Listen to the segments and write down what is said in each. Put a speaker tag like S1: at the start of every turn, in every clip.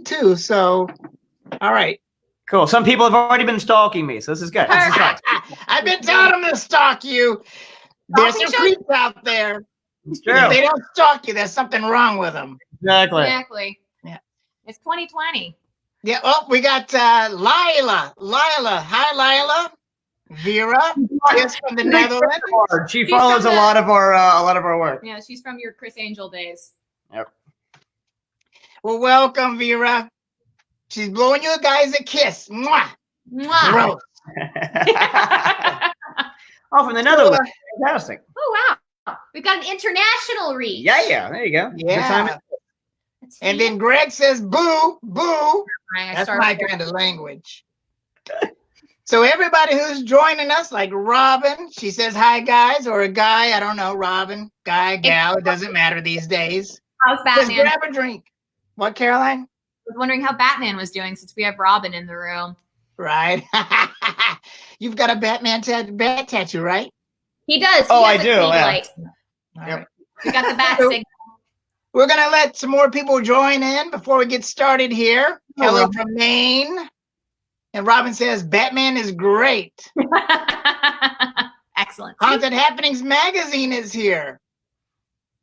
S1: too. So, all right.
S2: Cool. Some people have already been stalking me, so this is good. This is fun.
S1: I've been telling them to stalk you. There's some creeps out there.
S2: It's true.
S1: If they don't stalk you, there's something wrong with them.
S3: Exactly.
S1: Yeah.
S3: It's 2020.
S1: Yeah. Oh, we got Lila. Hi, Lila. Vera, just from the Netherlands.
S2: She follows a lot of our work.
S3: Yeah, she's from your Chris Angel days.
S2: Yep.
S1: Well, welcome, Vera. She's blowing you guys a kiss. Mwah.
S3: Mwah.
S1: Gross.
S2: Oh, from the Netherlands. Fantastic.
S3: Oh, wow. We've got an international reach.
S2: Yeah. There you go.
S1: Yeah. And then Greg says, boo, boo. That's my kind of language. So everybody who's joining us, like Robin, she says, hi, guys, or a guy, I don't know, Robin, guy, gal, it doesn't matter these days.
S3: How's Batman?
S1: Just grab a drink. What, Caroline?
S3: I was wondering how Batman was doing since we have Robin in the room.
S1: Right. You've got a Batman bat tattoo, right?
S3: He does.
S1: I do.
S3: Yeah.
S1: Yep.
S3: We got the bat signal.
S1: We're going to let some more people join in before we get started here. Hello from Maine. And Robin says, Batman is great.
S3: Excellent.
S1: Haunted Happenings Magazine is here.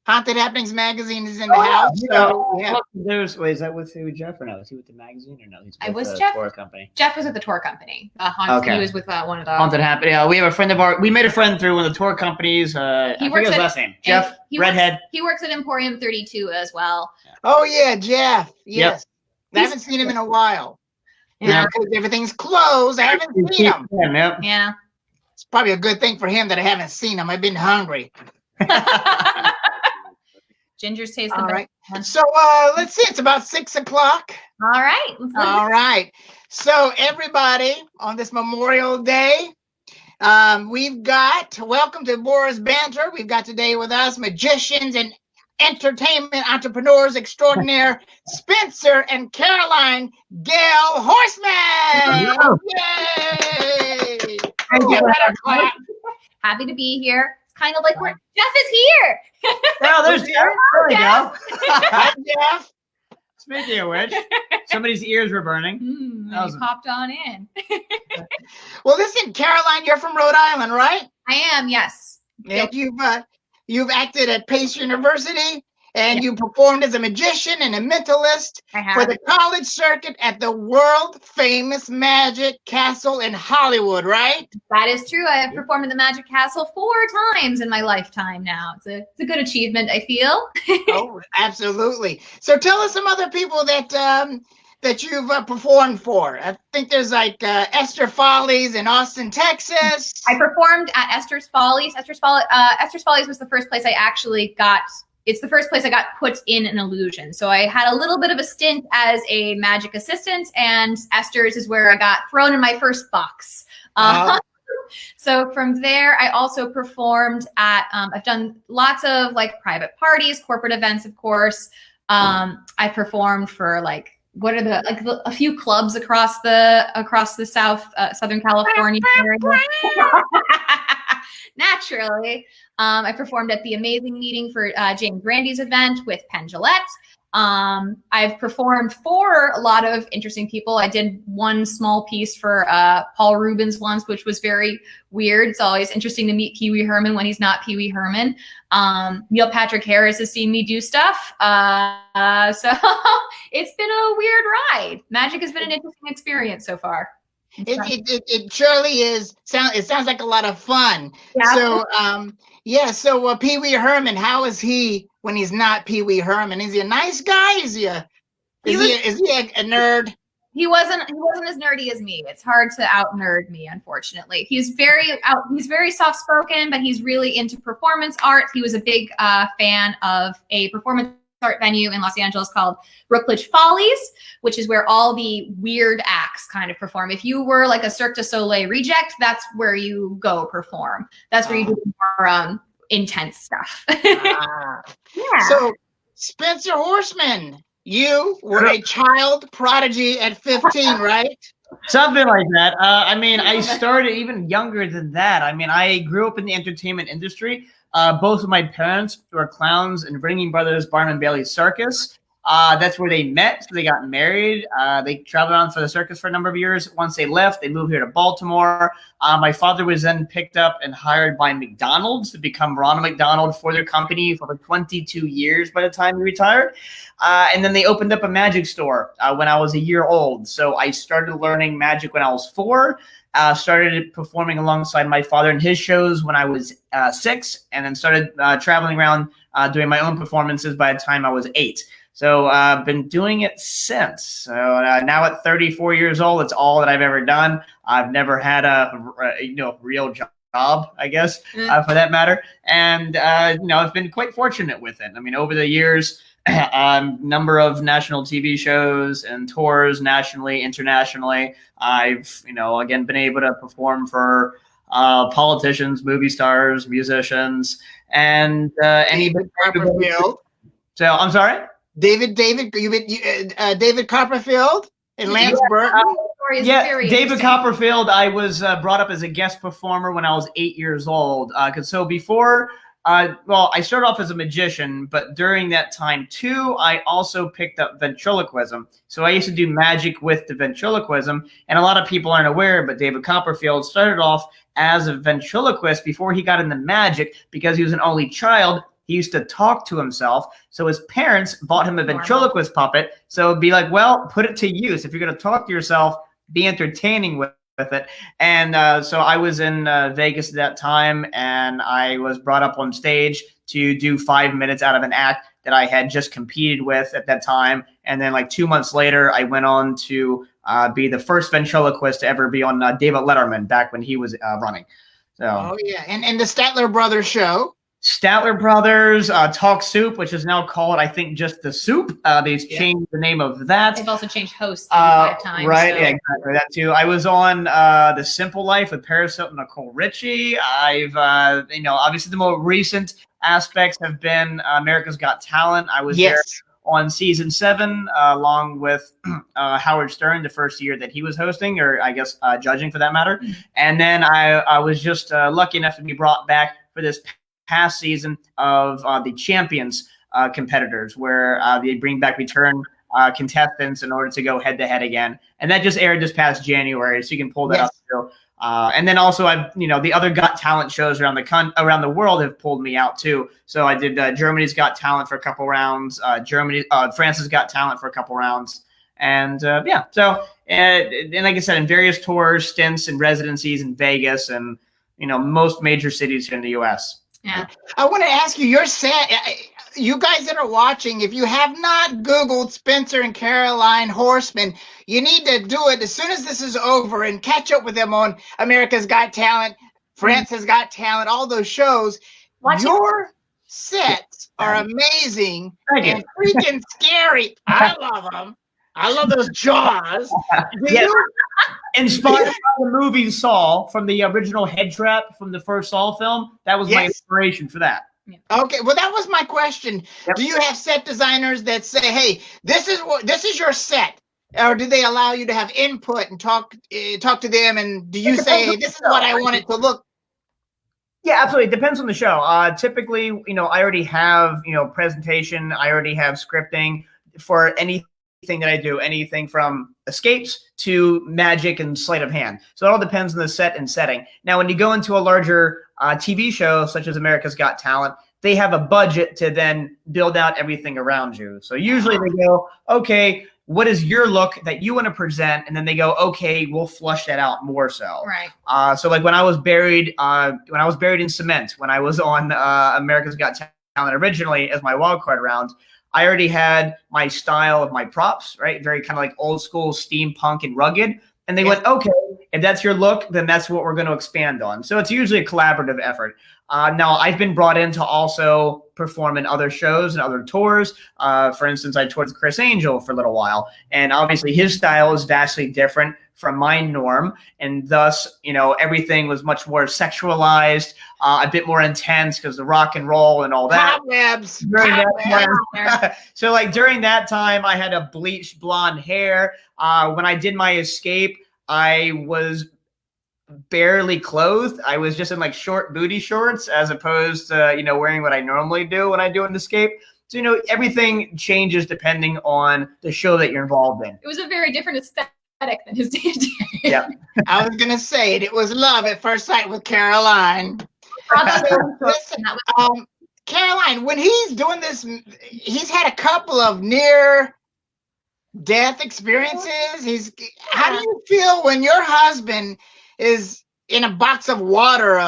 S1: Haunted Happenings Magazine is in the house. So, yeah.
S2: Is that with Jeff or no? Is he with the magazine or no? He's with the
S3: Jeff.
S2: tour company.
S3: Jeff was at the tour company.
S2: Okay.
S3: He was with one of the
S2: Haunted Happening. We have a friend of ours. We made a friend through one of the tour companies. I forget his last name. Jeff, redhead.
S3: He works at Emporium 32 as well.
S1: Oh, yeah, Jeff. Yes.
S2: Yep.
S1: I haven't seen him in a while. Yeah, because everything's closed. I haven't seen him.
S3: Yeah.
S1: It's probably a good thing for him that I haven't seen him. I've been hungry.
S3: Ginger's taste the
S1: All
S3: best.
S1: right. So let's see. It's about 6 o'clock.
S3: All right.
S1: All right. So everybody, on this Memorial Day, we've got, welcome to BORAH's Banter. We've got today with us magicians and entertainment entrepreneurs extraordinaire, Spencer and Caroline Gayle Horsman. Yay!
S3: Happy to be here. It's kind of like Jeff is here.
S2: Oh, there's Jeff. There we go.
S1: Hi, Jeff.
S2: Speaking of which, somebody's ears were burning.
S3: He popped on in.
S1: Well, listen, Caroline, you're from Rhode Island, right?
S3: I am, yes.
S1: And you've acted at Pace University, and you performed as a magician and a mentalist for the college circuit at the world-famous Magic Castle in Hollywood, right?
S3: That is true. I have performed at the Magic Castle 4 times in my lifetime now. It's a good achievement, I feel.
S1: Oh, absolutely. So tell us some other people that you've performed for. I think there's like Esther Follies in Austin, Texas.
S3: I performed at Esther's Follies. Esther's Follies was the first place I actually got. It's the first place I got put in an illusion. So I had a little bit of a stint as a magic assistant, and Esther's is where I got thrown in my first box. So from there, I also performed at, I've done lots of like private parties, corporate events, of course. I performed for like, a few clubs across the Southern California area. Naturally. I performed at the Amazing Meeting for James Randi's event with Penn Jillette. I've performed for a lot of interesting people. I did one small piece for Paul Rubens once, which was very weird. It's always interesting to meet Pee Wee Herman when he's not Pee Wee Herman. Neil Patrick Harris has seen me do stuff. So it's been a weird ride. Magic has been an interesting experience so far.
S1: It surely is. It sounds like a lot of fun.
S3: Yeah.
S1: So Pee Wee Herman, how is he when he's not Pee Wee Herman? Is he a nice guy? Is he a nerd?
S3: He wasn't as nerdy as me. It's hard to out nerd me, unfortunately. He's very soft spoken, but he's really into performance art. He was a big fan of a performance art venue in Los Angeles called Rookledge Follies, which is where all the weird acts kind of perform. If you were like a Cirque du Soleil reject, that's where you go perform. That's where you do more intense stuff.
S1: Yeah. So Spencer Horsman, you were a child prodigy at 15, right?
S2: Something like that. I mean, I started even younger than that. I mean, I grew up in the entertainment industry. Both of my parents were clowns in Ringling Brothers Barnum and Bailey Circus. That's where they met. So they got married. They traveled around for the circus for a number of years. Once they left, they moved here to Baltimore. My father was then picked up and hired by McDonald's to become Ronald McDonald for their company for 22 years by the time he retired. And then they opened up a magic store when I was a year old. So I started learning magic when I was 4. Started performing alongside my father in his shows when I was 6, and then started traveling around doing my own performances by the time I was 8. So I've been doing it since. So now at 34 years old, it's all that I've ever done. I've never had a real job, I guess, for that matter. And I've been quite fortunate with it. I mean, over the years, number of national TV shows and tours nationally, internationally. I've, again, been able to perform for politicians, movie stars, musicians, and
S1: David Copperfield.
S2: So I'm sorry?
S1: David Copperfield and Lance Burton.
S2: David Copperfield. I was brought up as a guest performer when I was 8 years old. So before, I started off as a magician, but during that time too, I also picked up ventriloquism. So I used to do magic with the ventriloquism, and a lot of people aren't aware, but David Copperfield started off as a ventriloquist before he got into magic because he was an only child. He used to talk to himself. So his parents bought him a ventriloquist puppet. So it'd be like, well, put it to use. If you're going to talk to yourself, be entertaining with it. And so I was in Vegas at that time, and I was brought up on stage to do 5 minutes out of an act that I had just competed with at that time. And then like 2 months later, I went on to be the first ventriloquist to ever be on David Letterman back when he was running. So,
S1: oh, yeah. And the Statler Brothers show.
S2: Statler Brothers, Talk Soup, which is now called, I think, just The Soup. They've changed the name of that.
S3: They've also changed hosts 5 times.
S2: Right,
S3: so.
S2: yeah, exactly, that too. I was on The Simple Life with Paris Hilton and Nicole Richie. I've, obviously the more recent aspects have been America's Got Talent. I was there on season 7, along with Howard Stern, the first year that he was hosting, or I guess judging for that matter. And then I was just lucky enough to be brought back for this past season of the Champions competitors, where they bring back return contestants in order to go head to head again. And that just aired this past January, so you can pull that up too. And then also I've, the other Got Talent shows around the world have pulled me out too. So I did Germany's Got Talent for a couple rounds, France's Got Talent for a couple rounds. And and like I said, in various tours, stints, and residencies in Vegas and, most major cities here in the U.S.
S3: Yeah.
S1: I want to ask you, your set, you guys that are watching, if you have not Googled Spencer and Caroline Horsman, you need to do it as soon as this is over and catch up with them on America's Got Talent, France's Got Talent, all those shows. Your sets are amazing and freaking scary. I love them. I love those jaws.
S2: Inspired by the movie Saw, from the original head trap from the first Saw film. That was my inspiration for that.
S1: Okay, well, that was my question. Yep. Do you have set designers that say, "Hey, this is your set," or do they allow you to have input and talk to them? And do you say, "Hey, this is what I want it to look"?
S2: Yeah, absolutely. It depends on the show. Typically, I already have presentation. I already have scripting for anything that I do, anything from escapes to magic and sleight of hand. So it all depends on the set and setting. Now, when you go into a larger TV show, such as America's Got Talent, they have a budget to then build out everything around you. So usually they go, okay, what is your look that you want to present? And then they go, okay, we'll flush that out more so.
S3: Right.
S2: So like when I was buried in cement, when I was on America's Got Talent originally as my wild card round, I already had my style of my props, right? Very kind of like old school steampunk and rugged. And they went, okay, if that's your look, then that's what we're going to expand on. So it's usually a collaborative effort. Now, I've been brought in to also perform in other shows and other tours. For instance, I toured with Chris Angel for a little while. And obviously his style is vastly different from my norm. And thus, everything was much more sexualized, a bit more intense because the rock and roll and all that.
S1: Cobwebs.
S2: So like during that time, I had a bleached blonde hair. When I did my escape, I was barely clothed. I was just in like short booty shorts as opposed to, wearing what I normally do when I do an escape. So, you know, everything changes depending on the show that you're involved in.
S3: It was a very different aesthetic than his day-to-day.
S2: Yeah.
S1: I was gonna say it was love at first sight with Caroline. Listen, Caroline, when he's doing this, he's had a couple of near-death experiences. How do you feel when your husband is in a box of water?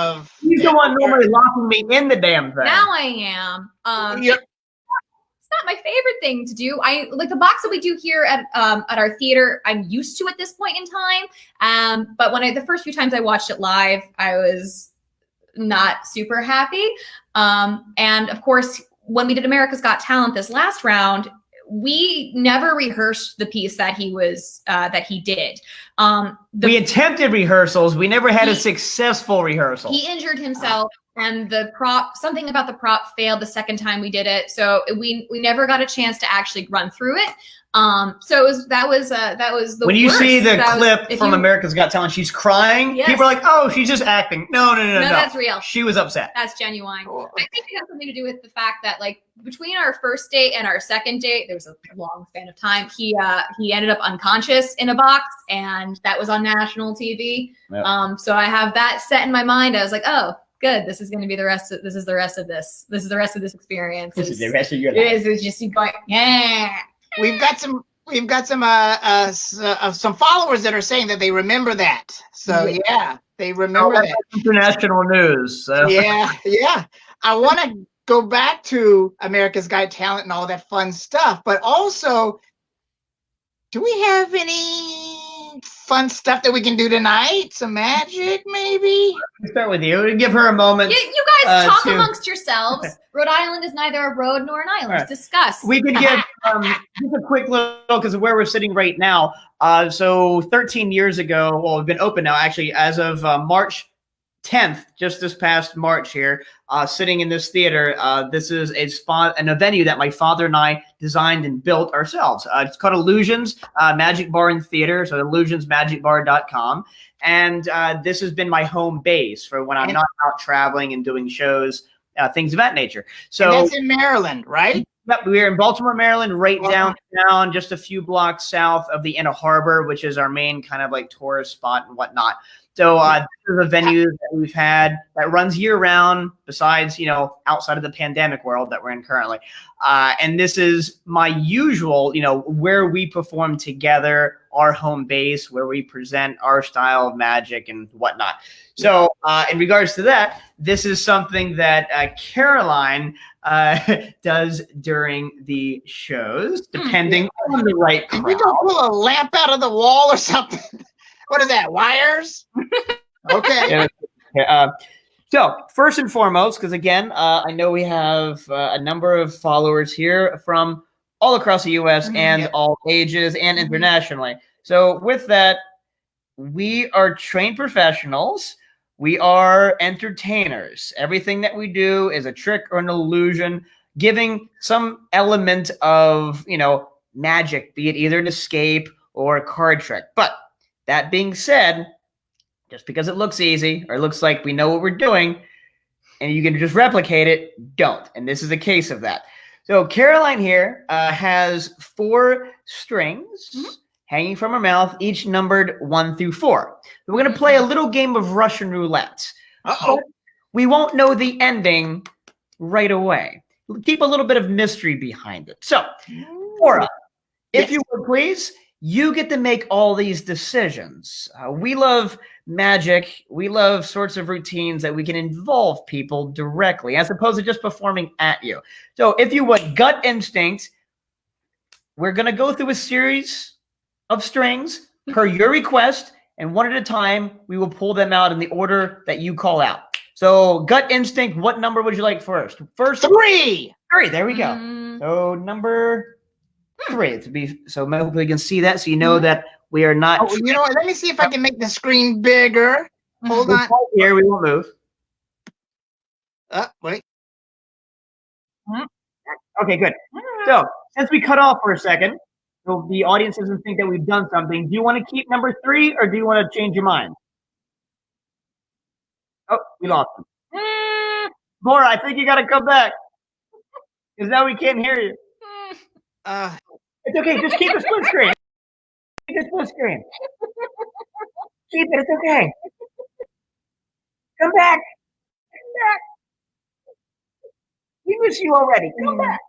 S2: He's the one normally locking me in the damn thing.
S3: Now I am. It's not my favorite thing to do. I like the box that we do here at our theater. I'm used to at this point in time. But when the first few times I watched it live, I was not super happy. And of course, when we did America's Got Talent this last round, we never rehearsed the piece that he did.
S2: We attempted rehearsals. We never had a successful rehearsal.
S3: He injured himself, and something about the prop failed the second time we did it. So we never got a chance to actually run through it. So that was the
S2: when you
S3: worst.
S2: see the clip from America's Got Talent, she's crying.
S3: Yes.
S2: People are like, "Oh, she's just acting." No,
S3: that's real.
S2: She was upset.
S3: That's genuine. I think it has something to do with the fact that, like, between our first date and our second date, there was a long span of time. He ended up unconscious in a box, and that was on national TV. Yep. So I have that set in my mind. I was like, oh, good. This is going to be the rest of this. This is the rest of this experience.
S2: This is the rest of your life.
S3: It's just you going, yeah.
S1: We've got some followers that are saying that they remember that. So yeah, they remember that.
S2: International news. So.
S1: Yeah. I want to go back to America's Got Talent and all that fun stuff, but also, do we have any fun stuff that we can do tonight? Some magic, maybe?
S2: Let's start with you. Give her a moment.
S3: You guys talk amongst yourselves. Rhode Island is neither a road nor an island. Right. Discuss.
S2: We could get just a quick little, because of where we're sitting right now. So 13 years ago, well, we've been open now, actually, as of March 10th, just this past March here, sitting in this theater. This is a spot and a venue that my father and I designed and built ourselves. It's called Illusions Magic Bar and Theater, so illusionsmagicbar.com. And this has been my home base for when I'm not out traveling and doing shows, things of that nature. So
S1: and that's in Maryland, right?
S2: Yep, we're in Baltimore, Maryland, right downtown, just a few blocks south of the Inner Harbor, which is our main kind of like tourist spot and whatnot. So this is a venue that we've had that runs year round, besides, you know, outside of the pandemic world that we're in currently. And this is my usual, you know, where we perform together, our home base, where we present our style of magic and whatnot. So in regards to that, this is something that Caroline does during the shows, depending on the right crowd.
S1: We don't pull a lamp out of the wall or something. What is that, wires? Okay.
S2: So first and foremost, because again, I know we have a number of followers here from all across the U.S. and all ages and internationally. So with that, we are trained professionals. We are entertainers. Everything that we do is a trick or an illusion, giving some element of, you know, magic, be it either an escape or a card trick. But that being said, just because it looks easy or it looks like we know what we're doing and you can just replicate it, don't. And this is a case of that. So Caroline here has 4 strings hanging from her mouth, each numbered 1 through 4. So we're going to play a little game of Russian roulette. We won't know the ending right away. We'll keep a little bit of mystery behind it. So, BORAH, if you would please, you get to make all these decisions. We love magic. We love sorts of routines that we can involve people directly, as opposed to just performing at you. So if you would, gut instinct, we're going to go through a series of strings per your request, and one at a time, we will pull them out in the order that you call out. So gut instinct, what number would you like first? First
S1: 3.
S2: 3, there we go. So number 3 to be, so hopefully you can see that, so you know that we are not.
S1: Oh, you know what? Let me see if I can make the screen bigger. Hold on.
S2: Here, we won't move.
S1: Wait.
S2: Okay, good. So since we cut off for a second, so the audience doesn't think that we've done something, do you want to keep number 3 or do you want to change your mind? Oh, we lost him. BORAH, I think you got to come back. Because now we can't hear you. It's okay. Just keep the split screen. Keep the split screen. Keep it. It's okay. Come back. Come back. We miss you already. Come back.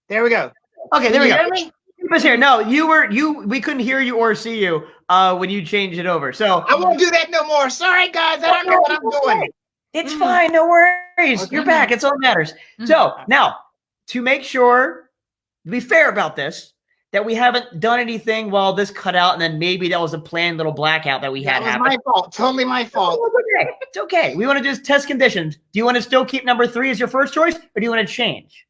S1: There we go.
S2: Okay, there we go.
S1: Hear me?
S2: Keep us here. No, we couldn't hear you or see you when you changed it over. So
S1: I won't do that no more. Sorry, guys. I don't know what I'm doing.
S2: It's fine. No worries.
S1: Okay.
S2: You're back. It's all that matters. So now, to make sure, to be fair about this, that we haven't done anything while this cut out, and then maybe that was a planned little blackout that we had happen.
S1: That was my fault. Totally my fault.
S2: It's okay. We want to just test conditions. Do you want to still keep number 3 as your first choice, or do you want to change?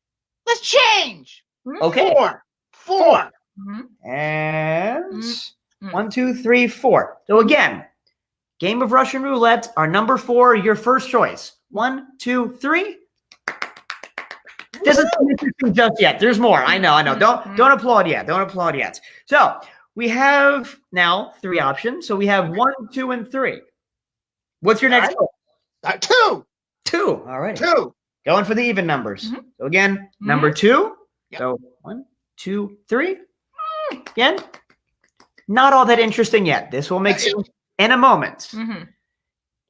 S1: Let's change.
S2: Okay.
S1: 4.
S2: And 1, 2, 3, 4. So again, game of Russian roulette. Our number 4, your first choice. 1, 2, 3. Doesn't seem interesting just yet. There's more. I know. Don't applaud yet. Don't applaud yet. So we have now 3 options. So we have 1, 2, and 3. What's your next choice?
S1: 2.
S2: 2. All right.
S1: 2.
S2: Going for the even numbers. So again, number 2.
S1: Yep.
S2: So 1, 2, 3. Again, not all that interesting yet. This will make sense in a moment.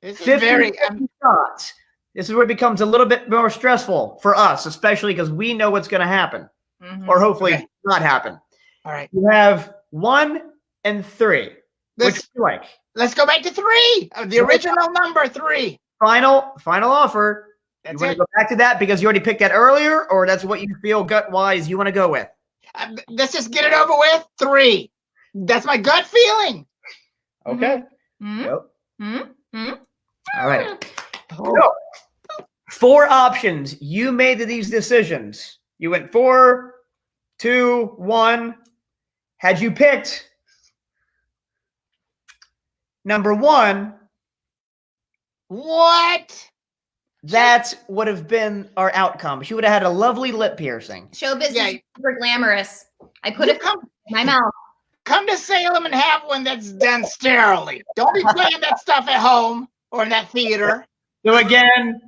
S1: This is
S2: 50
S1: very.
S2: shots. This is where it becomes a little bit more stressful for us, especially because we know what's going to happen, or hopefully not happen.
S1: All right.
S2: You have 1 and 3. Which do you like?
S1: Let's go back to 3. The original number 3.
S2: Final offer.
S1: That's
S2: you want
S1: it.
S2: to go back to that because you already picked that earlier, or that's what you feel gut-wise you want to go with?
S1: Let's just get it over with. 3. That's my gut feeling.
S2: Okay. Yep. All right.
S1: Oh.
S2: So, 4 options. You made these decisions. You went 4, 2, 1. Had you picked number 1,
S1: What?
S2: that would have been our outcome. She would have had a lovely lip piercing.
S3: Show business
S1: Yeah.
S3: is super glamorous. I put it in my mouth.
S1: Come to Salem and have one that's done sterilely. Don't be playing that stuff at home or in that theater.
S2: So again,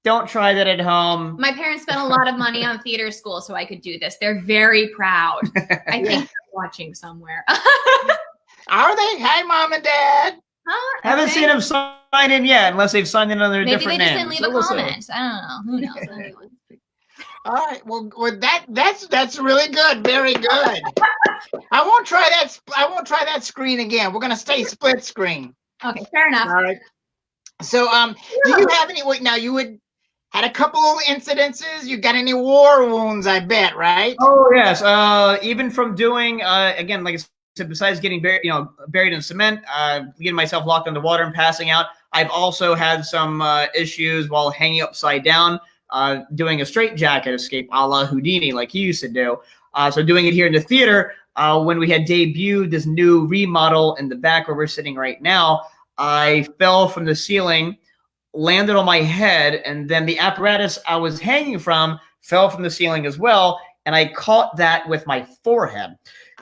S2: don't try that at home.
S3: My parents spent a lot of money on theater school so I could do this. They're very proud. I think they're watching somewhere.
S1: Are they? Hi, Mom and Dad.
S2: Haven't seen them sign in yet, unless they've signed in under a
S3: Maybe
S2: different
S3: they just
S2: name.
S3: didn't leave a comment. I don't know. Who knows?
S1: All right. Well, that's really good. Very good. I won't try that. I won't try that screen again. We're gonna stay split screen.
S3: Okay, fair enough.
S1: All right. So, do you have any? Now, you had a couple of incidences. You got any war wounds? I bet, right?
S2: Oh yes. Even from doing again, like I said, besides getting buried in cement, getting myself locked in the water and passing out, I've also had some issues while hanging upside down, doing a straitjacket escape, a la Houdini, like he used to do. So doing it here in the theater, when we had debuted this new remodel in the back where we're sitting right now, I fell from the ceiling, landed on my head, and then the apparatus I was hanging from fell from the ceiling as well, and I caught that with my forehead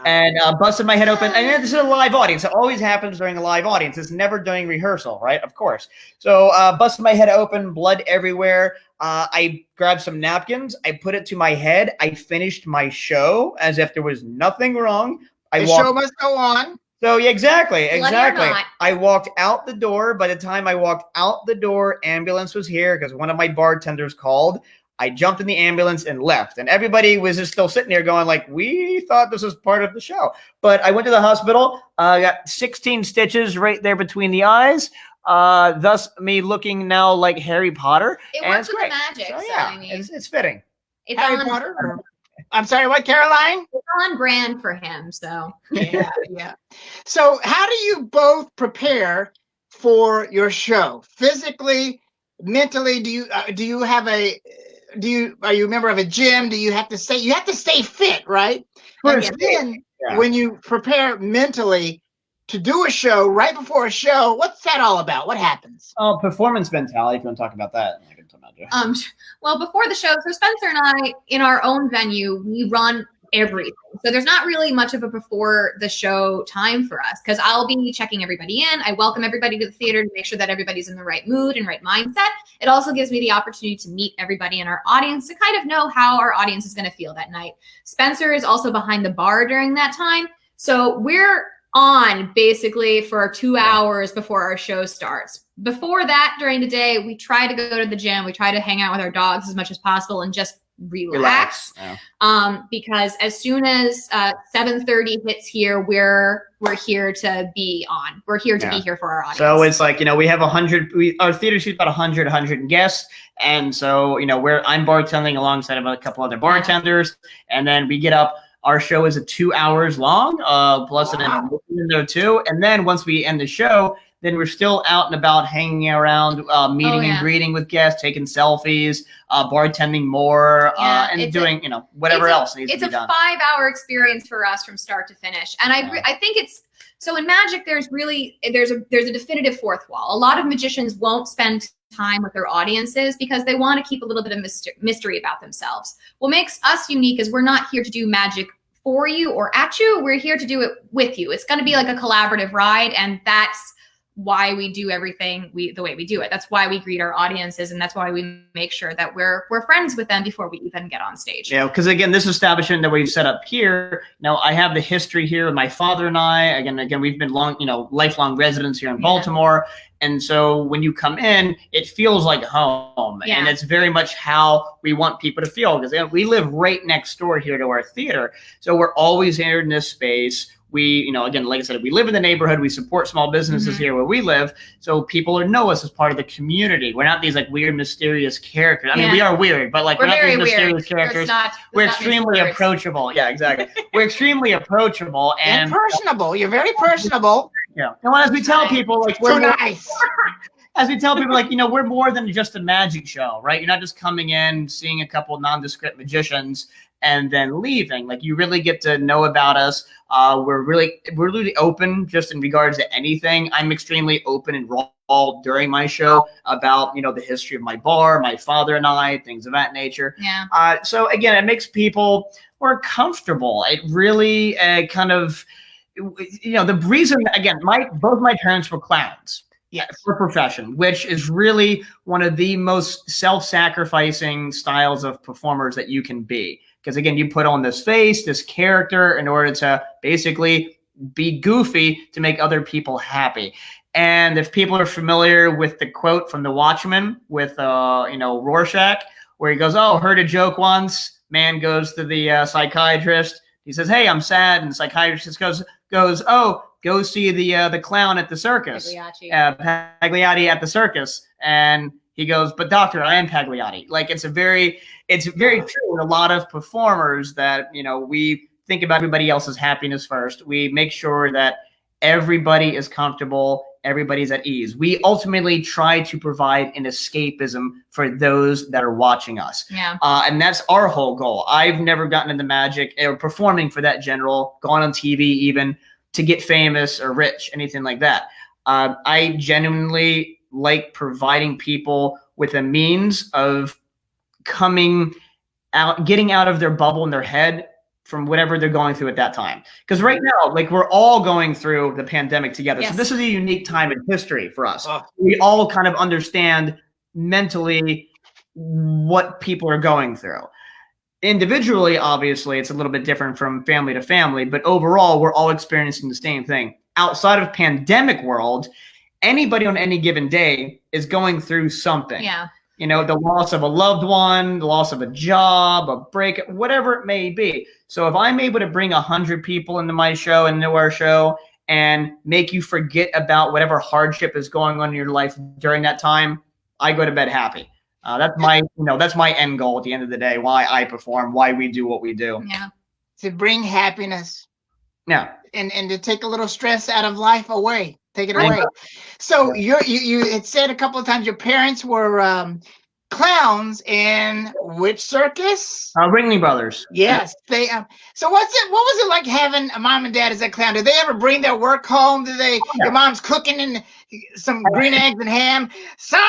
S2: and busted my head open. And this is a live audience. It always happens during a live audience. It's never during rehearsal, right? Of course. So busted my head open, blood everywhere. I grabbed some napkins. I put it to my head. I finished my show as if there was nothing wrong.
S1: The show must go on.
S2: So yeah, exactly.
S3: not.
S2: I walked out the door. By the time I walked out the door, ambulance was here because one of my bartenders called. I jumped in the ambulance and left. And everybody was just still sitting there going like, we thought this was part of the show. But I went to the hospital, got 16 stitches right there between the eyes. Thus me looking now like Harry Potter.
S3: It
S2: and
S3: works
S2: it's
S3: with
S2: great.
S3: the magic.
S2: So,
S3: So,
S2: yeah,
S3: I mean,
S2: it's fitting.
S3: it's
S1: Harry
S3: on,
S1: Potter. I'm sorry, what, Caroline?
S3: it's on brand for him. So
S1: Yeah. So, how do you both prepare for your show? Physically, mentally, are you a member of a gym? Do you have to stay fit, right? And then when you prepare mentally to do a show right before a show, what's that all about? What happens?
S2: Oh, performance mentality. If you want to talk about that, I can talk about it.
S3: well, before the show, so Spencer and I, in our own venue, we run everything. So there's not really much of a before the show time for us because I'll be checking everybody in. I welcome everybody to the theater to make sure that everybody's in the right mood and right mindset. It also gives me the opportunity to meet everybody in our audience to kind of know how our audience is going to feel that night. Spencer is also behind the bar during that time. So we're on basically for 2 hours before our show starts. Before that, during the day, we try to go to the gym. We try to hang out with our dogs as much as possible and just relax. Because as soon as 7:30 hits here, we're here to be on. We're here to be here for our audience.
S2: So it's like, we have 100, our theater shoots about 100 guests. And so, I'm bartending alongside of a couple other bartenders. And then we get up. Our show is 2 hours long, plus an intermission in there too. And then once we end the show, then we're still out and about hanging around, meeting and greeting with guests, taking selfies, bartending more, and doing, whatever else needs to be done.
S3: It's a 5-hour experience for us from start to finish. And I think it's, so in magic, there's a definitive fourth wall. A lot of magicians won't spend time with their audiences because they want to keep a little bit of mystery about themselves. What makes us unique is we're not here to do magic for you or at you. We're here to do it with you. It's going to be like a collaborative ride, and that's why we do everything the way we do it. That's why we greet our audiences, and that's why we make sure that we're friends with them before we even get on stage.
S2: Yeah, because again, this establishment that we've set up here, I have the history here with my father and I. Again, we've been lifelong residents here in Baltimore. And so when you come in, it feels like home. And it's very much how we want people to feel, because we live right next door here to our theater. So we're always here in this space. We, again, like I said, we live in the neighborhood. We support small businesses here where we live. So people know us as part of the community. We're not these weird, mysterious characters. I mean, we are weird, but we're not these mysterious characters. We're extremely approachable. Yeah, exactly. We're extremely approachable and
S1: personable. You're very personable.
S2: Yeah. And as we tell people,
S1: we're nice.
S2: As we tell people, we're more than just a magic show, right? You're not just coming in, seeing a couple of nondescript magicians and then leaving. You really get to know about us. We're really open just in regards to anything. I'm extremely open and raw during my show about, the history of my bar, my father and I, things of that nature.
S3: Yeah.
S2: So again, it makes people more comfortable. It really the reason, again, both my parents were clowns. For profession, which is really one of the most self-sacrificing styles of performers that you can be. Because again, you put on this face, this character in order to basically be goofy to make other people happy. And if people are familiar with the quote from The Watchmen with, Rorschach, where he goes, "Oh, heard a joke once." Man goes to the psychiatrist. He says, "Hey, I'm sad." And the psychiatrist goes, "Oh, go see the clown at the circus, Pagliatti at the circus." And he goes, "But doctor, I am Pagliatti." It's very true with a lot of performers that, we think about everybody else's happiness first. We make sure that everybody is comfortable, everybody's at ease. We ultimately try to provide an escapism for those that are watching us.
S3: Yeah.
S2: And that's our whole goal. I've never gotten into magic or performing for that general, gone on TV even, to get famous or rich, anything like that. I genuinely like providing people with a means of coming out, getting out of their bubble in their head from whatever they're going through at that time. Because right now, we're all going through the pandemic together.
S3: Yes.
S2: So this is a unique time in history for us. We all kind of understand mentally what people are going through. Individually, obviously, it's a little bit different from family to family, but overall, we're all experiencing the same thing. Outside of pandemic world, anybody on any given day is going through something.
S3: Yeah.
S2: The loss of a loved one, the loss of a job, a break, whatever it may be. So if I'm able to bring 100 people into my show, into our show, and make you forget about whatever hardship is going on in your life during that time, I go to bed happy. That's my end goal at the end of the day, why I perform, why we do what we do.
S3: Yeah.
S1: To bring happiness.
S2: Yeah.
S1: And to take a little stress out of life away. Take it away. So you had said a couple of times your parents were clowns in which circus?
S2: Ringling Brothers.
S1: Yes. They so what was it like having a mom and dad as a clown? Did they ever bring their work home? Your mom's cooking and some green eggs and ham? Son,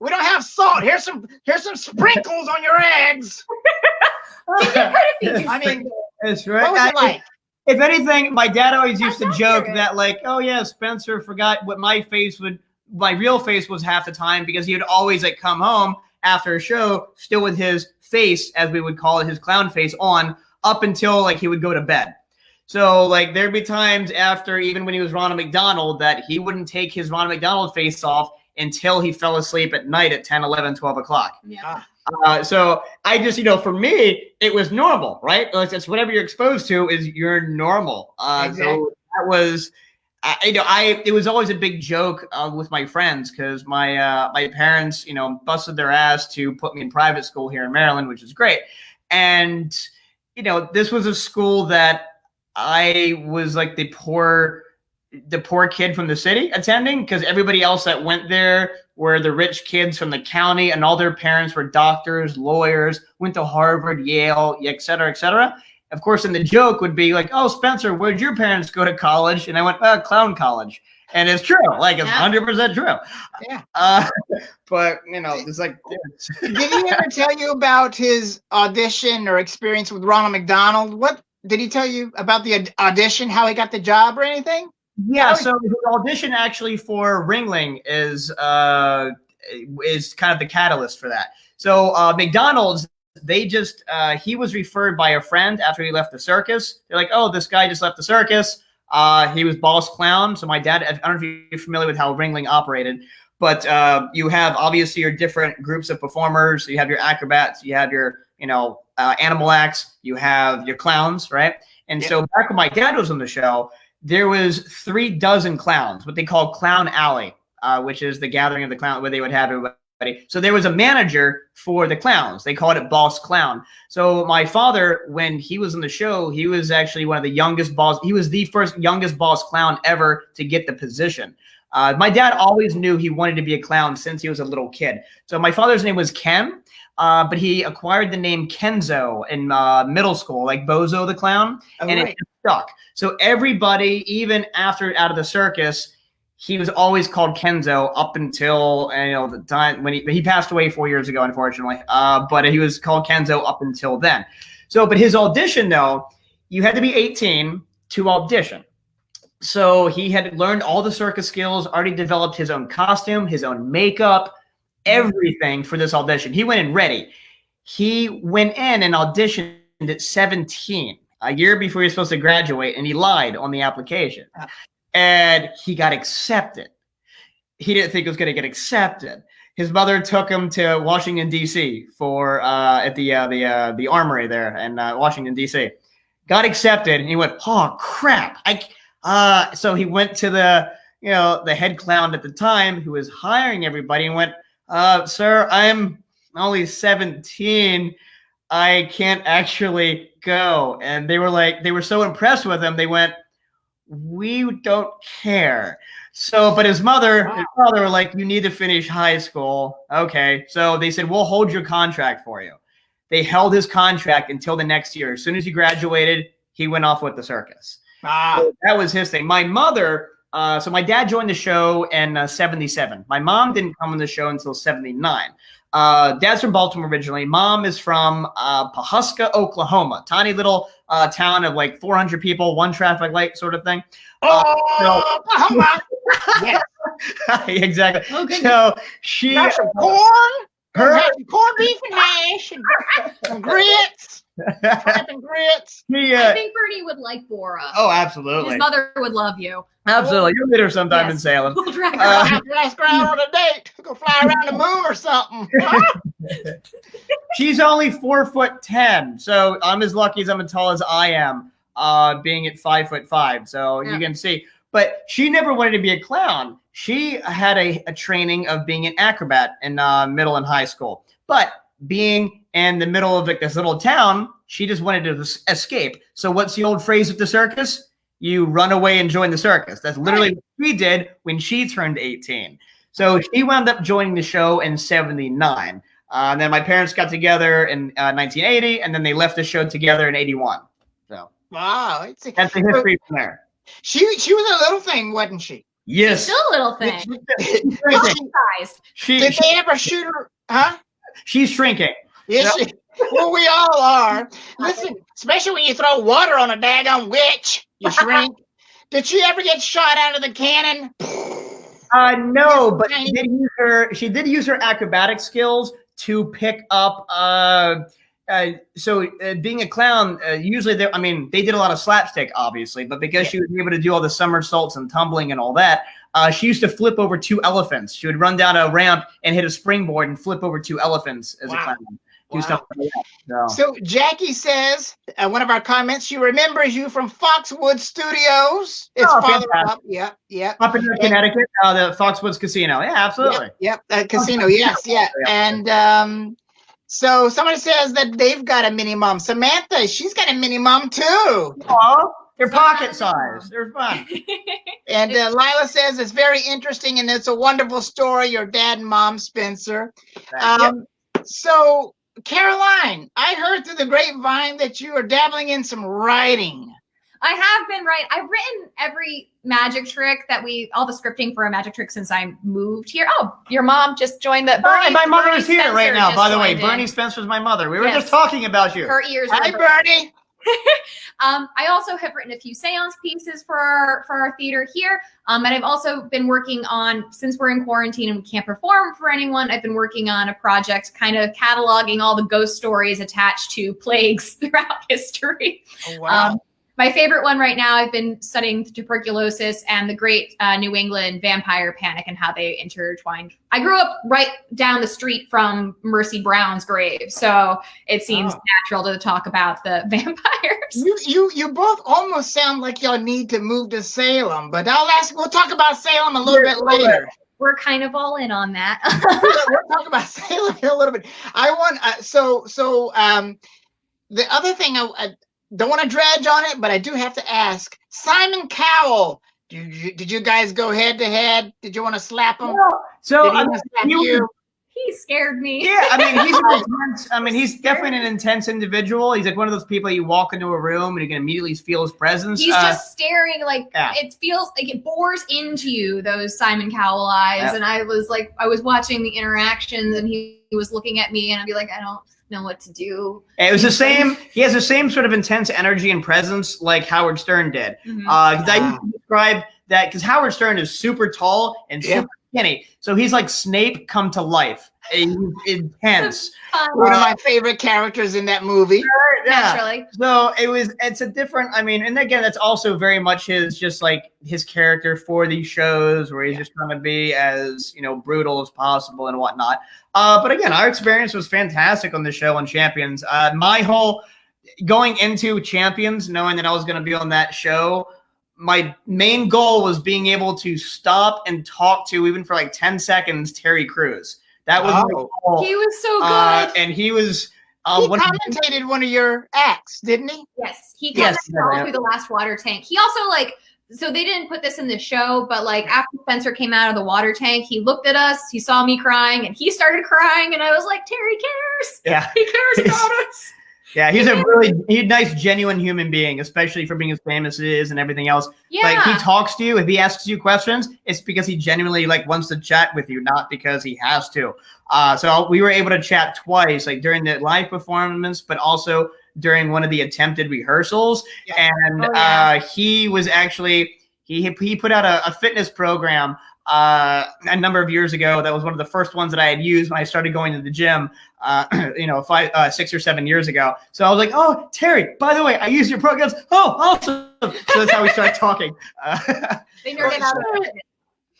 S1: we don't have salt. Here's some sprinkles on your eggs. I mean,
S2: That's right.
S1: What was it like?
S2: If anything, my dad always used to
S3: That's
S2: joke
S3: accurate.
S2: that, like, oh yeah, Spencer forgot what my real face was half the time, because he would always like come home after a show still with his face, as we would call it, his clown face on, up until like he would go to bed. So like there'd be times after, even when he was Ronald McDonald, that he wouldn't take his Ronald McDonald face off until he fell asleep at night at 10, 11, 12 o'clock.
S3: Yeah.
S2: So I just, for me, it was normal, right? Like, it's whatever you're exposed to is you're normal.
S1: Exactly.
S2: So that was, it was always a big joke with my friends, because my parents, busted their ass to put me in private school here in Maryland, which is great. And, this was a school that I was like the poor kid from the city attending, because everybody else that went there were the rich kids from the county, and all their parents were doctors, lawyers, went to Harvard, Yale, et cetera, et cetera. Of course, and the joke would be like, oh, Spencer, where'd your parents go to college? And I went, clown college. And it's true. Like, it's 100% true.
S1: Yeah.
S2: But, it's like...
S1: Did he ever tell you about his audition or experience with Ronald McDonald? What did he tell you about the audition, how he got the job or anything?
S2: Yeah, so his audition actually for Ringling is kind of the catalyst for that. So McDonald's, he was referred by a friend after he left the circus. They're like, oh, this guy just left the circus. He was boss clown. So my dad, I don't know if you're familiar with how Ringling operated, but you have obviously your different groups of performers. So you have your acrobats, you have your, animal acts, you have your clowns, right? And so back when my dad was on the show, there was 36 clowns, what they call Clown Alley, which is the gathering of the clown where they would have everybody. So there was a manager for the clowns. They called it Boss Clown. So my father, when he was on the show, he was actually one of the youngest boss. He was the first youngest boss clown ever to get the position. My dad always knew he wanted to be a clown since he was a little kid. So my father's name was Ken, but he acquired the name Kenzo in middle school, like Bozo the Clown, and it stuck. So everybody, even after out of the circus, he was always called Kenzo up until the time when he passed away 4 years ago, unfortunately. But he was called Kenzo up until then. So, but his audition though, you had to be 18 to audition. So he had learned all the circus skills, already developed his own costume, his own makeup, everything for this audition. He went in ready. He went in and auditioned at 17, a year before he was supposed to graduate, and he lied on the application. And he got accepted. He didn't think it was going to get accepted. His mother took him to Washington, D.C. for at the armory there in Washington, D.C. Got accepted, and he went, oh, crap. So he went to the head clown at the time who was hiring everybody and went, sir, I'm only 17. I can't actually go. And they were so impressed with him. They went, we don't care. So, but his mother, his father were like, you need to finish high school. Okay. So they said, we'll hold your contract for you. They held his contract until the next year. As soon as he graduated, he went off with the circus. So that was his thing. My mother, so my dad joined the show in 77. My mom didn't come on the show until 79. Dad's from Baltimore originally. Mom is from Pawhuska, Oklahoma. Tiny little town of like 400 people, one traffic light sort of thing.
S1: Oklahoma. Yes.
S2: Exactly.
S3: Oh,
S2: so she
S1: got some corn. Some corned beef and hash and some grits. And grits.
S3: I think Bernie would like BORAH.
S2: Oh, absolutely.
S3: His mother would love you.
S2: Absolutely. You'll meet her sometime in Salem.
S3: We'll drag her out.
S1: Let's go out on a date. Go fly around the moon or something.
S2: She's only 4'10", so I'm as lucky as I'm as tall as I am, being at 5'5". So you can see. But she never wanted to be a clown. She had a training of being an acrobat in middle and high school. But being in the middle of like this little town, she just wanted to escape. So what's the old phrase with the circus? You run away and join the circus. That's literally what she did when she turned 18. So she wound up joining the show in 79. And then my parents got together in 1980, and then they left the show together in 81. So
S1: wow,
S2: that's the history from there.
S1: She was a little thing, wasn't she?
S2: Yes.
S3: Still a little thing.
S2: Did
S3: Sized.
S1: Did they ever shoot her? Huh?
S2: She's shrinking.
S1: Is
S2: No.
S1: she? Well, we all are. Listen, especially when you throw water on a daggone witch, you shrink. Did she ever get shot out of the cannon?
S2: No, but
S1: Tiny-
S2: she did use her acrobatic skills to pick up. Being a clown, usually they did a lot of slapstick, obviously, but because she was able to do all the somersaults and tumbling and all that, she used to flip over 2 elephants. She would run down a ramp and hit a springboard and flip over 2 elephants as a clown. Do stuff like that.
S1: So Jackie says, one of our comments, she remembers you from Foxwood Studios. It's Father Up. Yep.
S2: Up in Connecticut, the Foxwoods Casino. Yeah, absolutely.
S1: Yep. Casino. Yes. Yeah. And so somebody says that they've got a mini mom. Samantha, she's got a mini mom too.
S2: Oh, they're pocket size. They're fun.
S1: And Lila says it's very interesting and it's a wonderful story. Your dad and mom, Spencer. So. Caroline, I heard through the grapevine that you are dabbling in some writing.
S3: I have been writing. I've written every magic trick all the scripting for a magic trick since I moved here. Oh, your mom just joined the.
S2: My mother is here right now, by the way. Bernie Spencer's my mother. We were just talking about you.
S3: Her ears.
S1: Hi, Bernie.
S3: I also have written a few seance pieces for our theater here. And I've also been working on, since we're in quarantine and we can't perform for anyone, I've been working on a project kind of cataloging all the ghost stories attached to plagues throughout history.
S1: Oh, wow.
S3: My favorite one right now, I've been studying tuberculosis and the great New England vampire panic and how they intertwined. I grew up right down the street from Mercy Brown's grave, so it seems natural to talk about the vampires.
S1: You both almost sound like y'all need to move to Salem, but we'll talk about Salem a little bit later.
S3: We're kind of all in on that.
S1: We'll talk about Salem in a little bit. I want the other thing I don't want to dredge on it, but I do have to ask. Simon Cowell, did you guys go head to head? Did you want to slap him?
S2: No. So
S3: he scared me.
S2: Yeah, he's definitely an intense individual. He's like one of those people you walk into a room and you can immediately feel his presence.
S3: He's just staring it feels like it bores into you, those Simon Cowell eyes. And I was watching the interactions and he was looking at me and I'd be like, I don't know what to do.
S2: It was the same. He has the same sort of intense energy and presence like Howard Stern did. I used to describe that because Howard Stern is super tall and super skinny, so he's like Snape come to life. He's intense.
S1: One of my favorite characters in that movie.
S3: Naturally.
S2: So it's a different. And again, that's also very much his character for these shows where he's just trying to be as brutal as possible and whatnot. But again, our experience was fantastic on the show on Champions. My whole going into Champions, knowing that I was going to be on that show, my main goal was being able to stop and talk to, even for like 10 seconds, Terry Crews. That was my goal.
S3: He was so good.
S2: And he was...
S1: he commentated one of your acts, didn't he?
S3: Yes. He commentated all through the last water tank. He also so they didn't put this in the show, but after Spencer came out of the water tank, he looked at us, he saw me crying, and he started crying, and I was like, Terry cares.
S2: Yeah.
S3: He cares about us.
S2: Yeah, he's a nice, genuine human being, especially for being as famous as he is and everything else.
S3: Yeah.
S2: He talks to you. If he asks you questions, it's because he genuinely wants to chat with you, not because he has to. So we were able to chat twice, during the live performance, but also during one of the attempted rehearsals. Yeah. And he was actually he put out a fitness program a number of years ago. That was one of the first ones that I had used when I started going to the gym, 6 or 7 years ago. So I was like, oh, Terry, by the way, I use your programs. Oh, awesome. So that's how we started talking.
S3: They nerded out over fitness.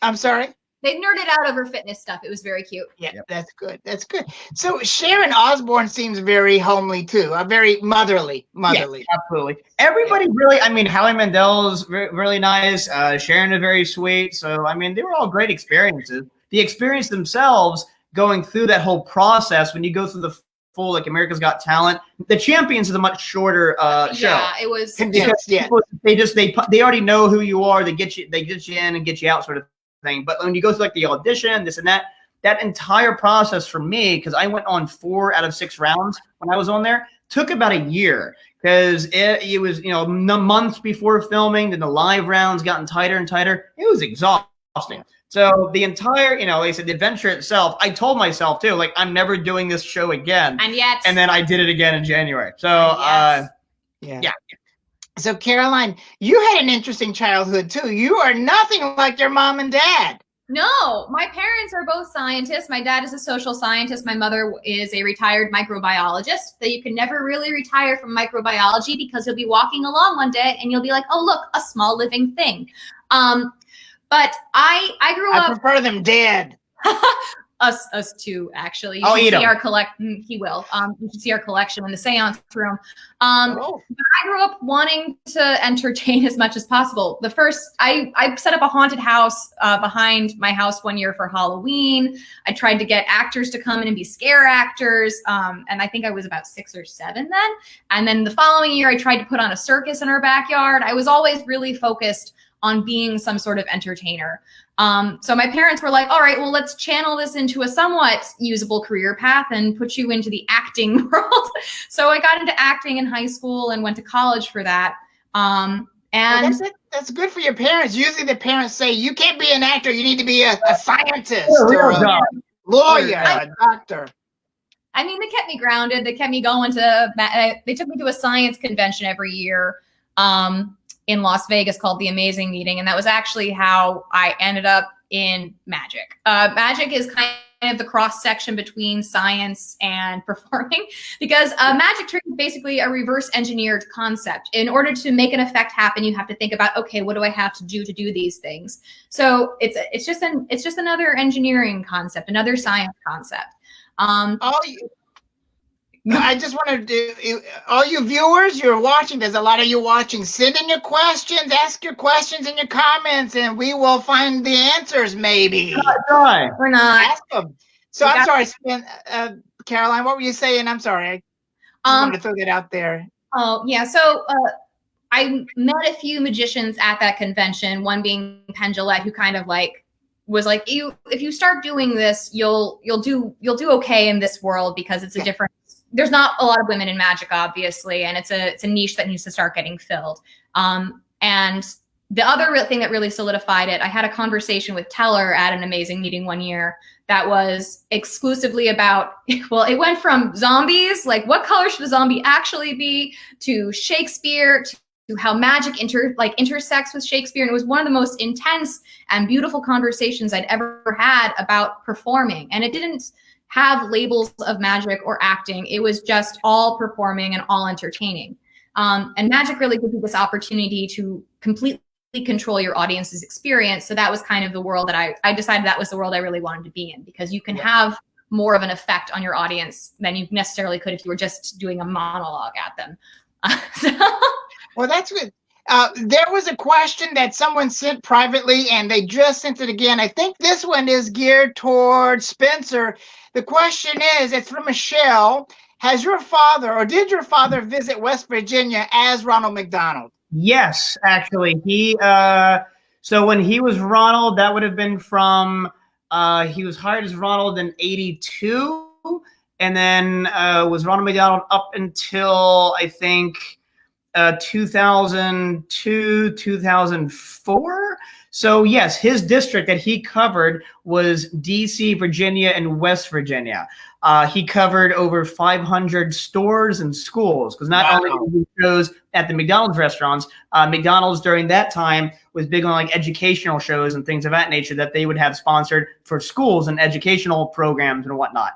S1: I'm sorry?
S3: They nerded out over fitness stuff. It was very cute.
S1: Yeah, That's good. That's good. So Sharon Osbourne seems very homely too, very motherly.
S2: Yeah, absolutely. Everybody really, Howie Mandel's really nice. Sharon is very sweet. So, they were all great experiences. The experience themselves, going through that whole process, when you go through the full, America's Got Talent, the Champions is a much shorter show.
S3: Yeah, it was
S1: condensed. Yeah.
S2: They already know who you are. They get you in and get you out, sort of thing. But when you go through the audition, this and that entire process for me, because I went on 4 out of 6 rounds when I was on there, took about a year, because it was months before filming, then the live rounds gotten tighter and tighter. It was exhausting. So the entire, you know, like I said, the adventure itself, I told myself too, like, I'm never doing this show again. And then I did it again in January. So, yeah.
S1: So Caroline, you had an interesting childhood too. You are nothing like your mom and dad.
S3: No, my parents are both scientists. My dad is a social scientist. My mother is a retired microbiologist. So you can never really retire from microbiology because you'll be walking along one day and you'll be like, oh, look, a small living thing. But I grew up.
S1: I prefer them dead.
S3: Us too, actually.
S2: I'll eat
S3: see
S2: them.
S3: He will. You should see our collection in the seance room. But I grew up wanting to entertain as much as possible. The first, I set up a haunted house behind my house one year for Halloween. I tried to get actors to come in and be scare actors. And I think I was about 6 or 7 then. And then the following year, I tried to put on a circus in our backyard. I was always really focused on being some sort of entertainer. So my parents were like, all right, well, let's channel this into a somewhat usable career path and put you into the acting world. So I got into acting in high school and went to college for that. And
S1: that's good for your parents. Usually the parents say, you can't be an actor. You need to be a scientist or a lawyer, a doctor.
S3: I mean, they kept me grounded. They kept me going to, they took me to a science convention every year. In Las Vegas called The Amazing Meeting. And that was actually how I ended up in magic. Magic is kind of the cross section between science and performing because magic trick is basically a reverse engineered concept. In order to make an effect happen, you have to think about, okay, what do I have to do these things? So it's just another engineering concept, another science concept.
S1: I just want to all you viewers, you're watching, there's a lot of you watching. Send in your questions, ask your questions in your comments, and we will find the answers maybe.
S3: We're not.
S1: Ask them. So I'm sorry, Caroline, what were you saying? I'm sorry. I wanted to throw that out there.
S3: Oh, yeah. So I met a few magicians at that convention, one being Pendulette, who kind of like was like, if you start doing this, you'll do okay in this world because it's a different. There's not a lot of women in magic, obviously, and it's a niche that needs to start getting filled. And the other thing that really solidified it, I had a conversation with Teller at an amazing meeting one year that was exclusively about, well, it went from zombies, like what color should a zombie actually be, to Shakespeare, to how magic intersects with Shakespeare. And it was one of the most intense and beautiful conversations I'd ever had about performing. And it didn't have labels of magic or acting. It was just all performing and all entertaining. And magic really gives you this opportunity to completely control your audience's experience. So that was kind of the world that I decided that was the world I really wanted to be in, because you can have more of an effect on your audience than you necessarily could if you were just doing a monologue at them.
S1: Well, that's good. There was a question that someone sent privately, and they just sent it again. I think this one is geared towards Spencer. The question is, it's from Michelle. Has your father, or did your father visit West Virginia as Ronald McDonald?
S2: Yes, actually. So when he was Ronald, that would have been from, he was hired as Ronald in 82, and then was Ronald McDonald up until, I think, 2002, 2004. So yes, his district that he covered was DC, Virginia, and West Virginia. He covered over 500 stores and schools, because not only did he shows at the McDonald's restaurants, McDonald's during that time was big on like educational shows and things of that nature that they would have sponsored for schools and educational programs and whatnot.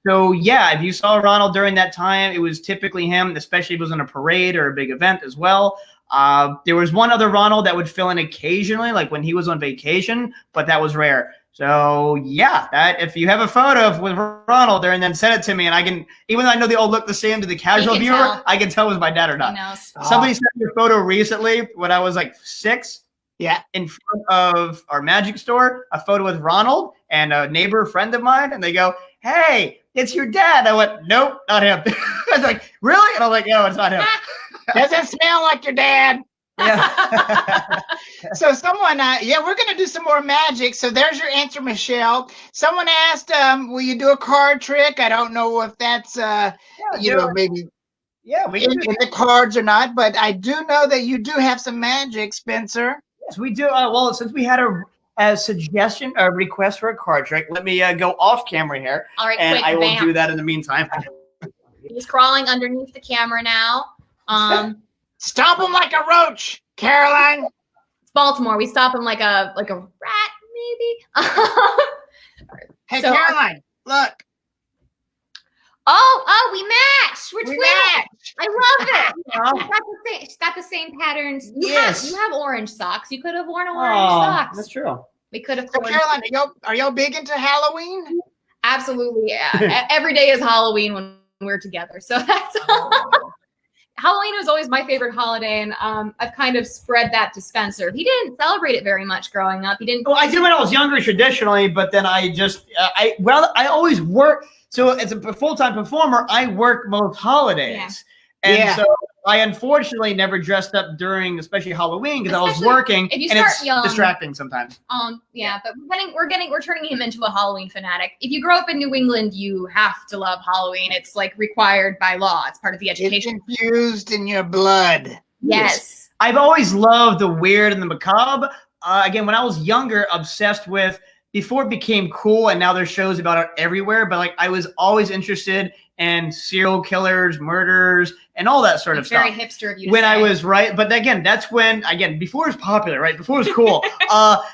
S2: So yeah, if you saw Ronald during that time, it was typically him, especially if it was in a parade or a big event as well. There was one other Ronald that would fill in occasionally, like when he was on vacation, but that was rare. So yeah, that if you have a photo with Ronald there and then send it to me, and I can, even though I know they all look the same to the casual viewer, I can tell it was my dad or not. Somebody sent me a photo recently when I was like 6. Yeah, in front of our magic store, a photo with Ronald and a neighbor friend of mine, and they go, "Hey, it's your dad." I went, "Nope, not him." I was like, "Really?" And I was like, "No, it's not him."
S1: Doesn't smell like your dad.
S2: Yeah.
S1: So someone, we're going to do some more magic. So there's your answer, Michelle. Someone asked, will you do a card trick? I don't know if that's, maybe in the cards or not, but I do know that you do have some magic, Spencer.
S2: Yes, we do. Well, since we had as suggestion or request for a card trick. Let me go off camera here,
S3: All right,
S2: and
S3: quick,
S2: I will
S3: bam.
S2: do that in the meantime.
S3: He's crawling underneath the camera now.
S1: Stomp him like a roach, Caroline.
S3: It's Baltimore. We stop him like a rat, maybe.
S1: Hey,
S3: So-
S1: Caroline, look.
S3: Oh, we matched. We're
S1: We
S3: twins.
S1: match.
S3: I love it. She's got the same patterns.
S2: Yes.
S3: You have orange socks. You could have worn orange
S2: Oh,
S3: socks.
S2: that's true.
S3: We could have.
S1: So, Caroline, are y'all big into Halloween?
S3: Absolutely. Yeah. Every day is Halloween when we're together. So that's Halloween was always my favorite holiday, and I've kind of spread that to Spencer. He didn't celebrate it very much growing up. He didn't.
S2: Well, I did when I was younger traditionally, but then I just I always work. So as a full-time performer, I work most holidays, and so I unfortunately never dressed up during, especially Halloween, because I was working,
S3: if you
S2: and
S3: start
S2: it's
S3: young.
S2: distracting sometimes.
S3: Yeah, but we're turning him into a Halloween fanatic. If you grow up in New England, you have to love Halloween. It's like required by law. It's part of the
S1: It's
S3: education.
S1: infused in your blood.
S3: Yes.
S2: I've always loved the weird and the macabre. Again, when I was younger, obsessed with, before it became cool, and now there's shows about it everywhere, but like I was always interested in serial killers, murders, and all that sort of
S3: Very
S2: stuff.
S3: hipster of you.
S2: When I was but again, that's when, again, before it was popular, right? Before it was cool.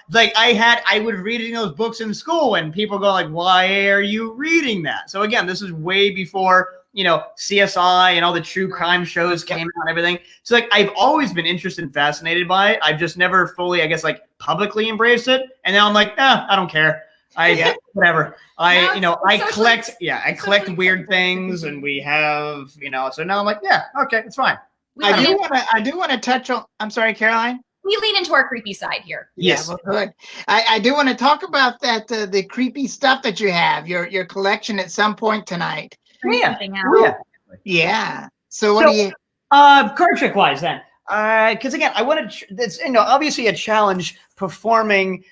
S2: Like I would read those books in school, and people go like, "Why are you reading that?" So again, this is way before, you know, CSI and all the true crime shows came out and everything. So like I've always been interested and fascinated by it. I've just never fully, I guess, like publicly embraced it. And now I'm like, I don't care. Whatever. I collect weird things, and we have, so now I'm like, okay, it's fine.
S1: I do want to touch on. I'm sorry, Caroline.
S3: We lean into our creepy side here.
S2: Yes.
S1: Yeah, well, good. I do want to talk about that the creepy stuff that you have, your collection at some point tonight.
S3: Something out.
S1: Yeah. So what do you?
S2: Card trick wise then, because again, I wanted it's obviously a challenge performing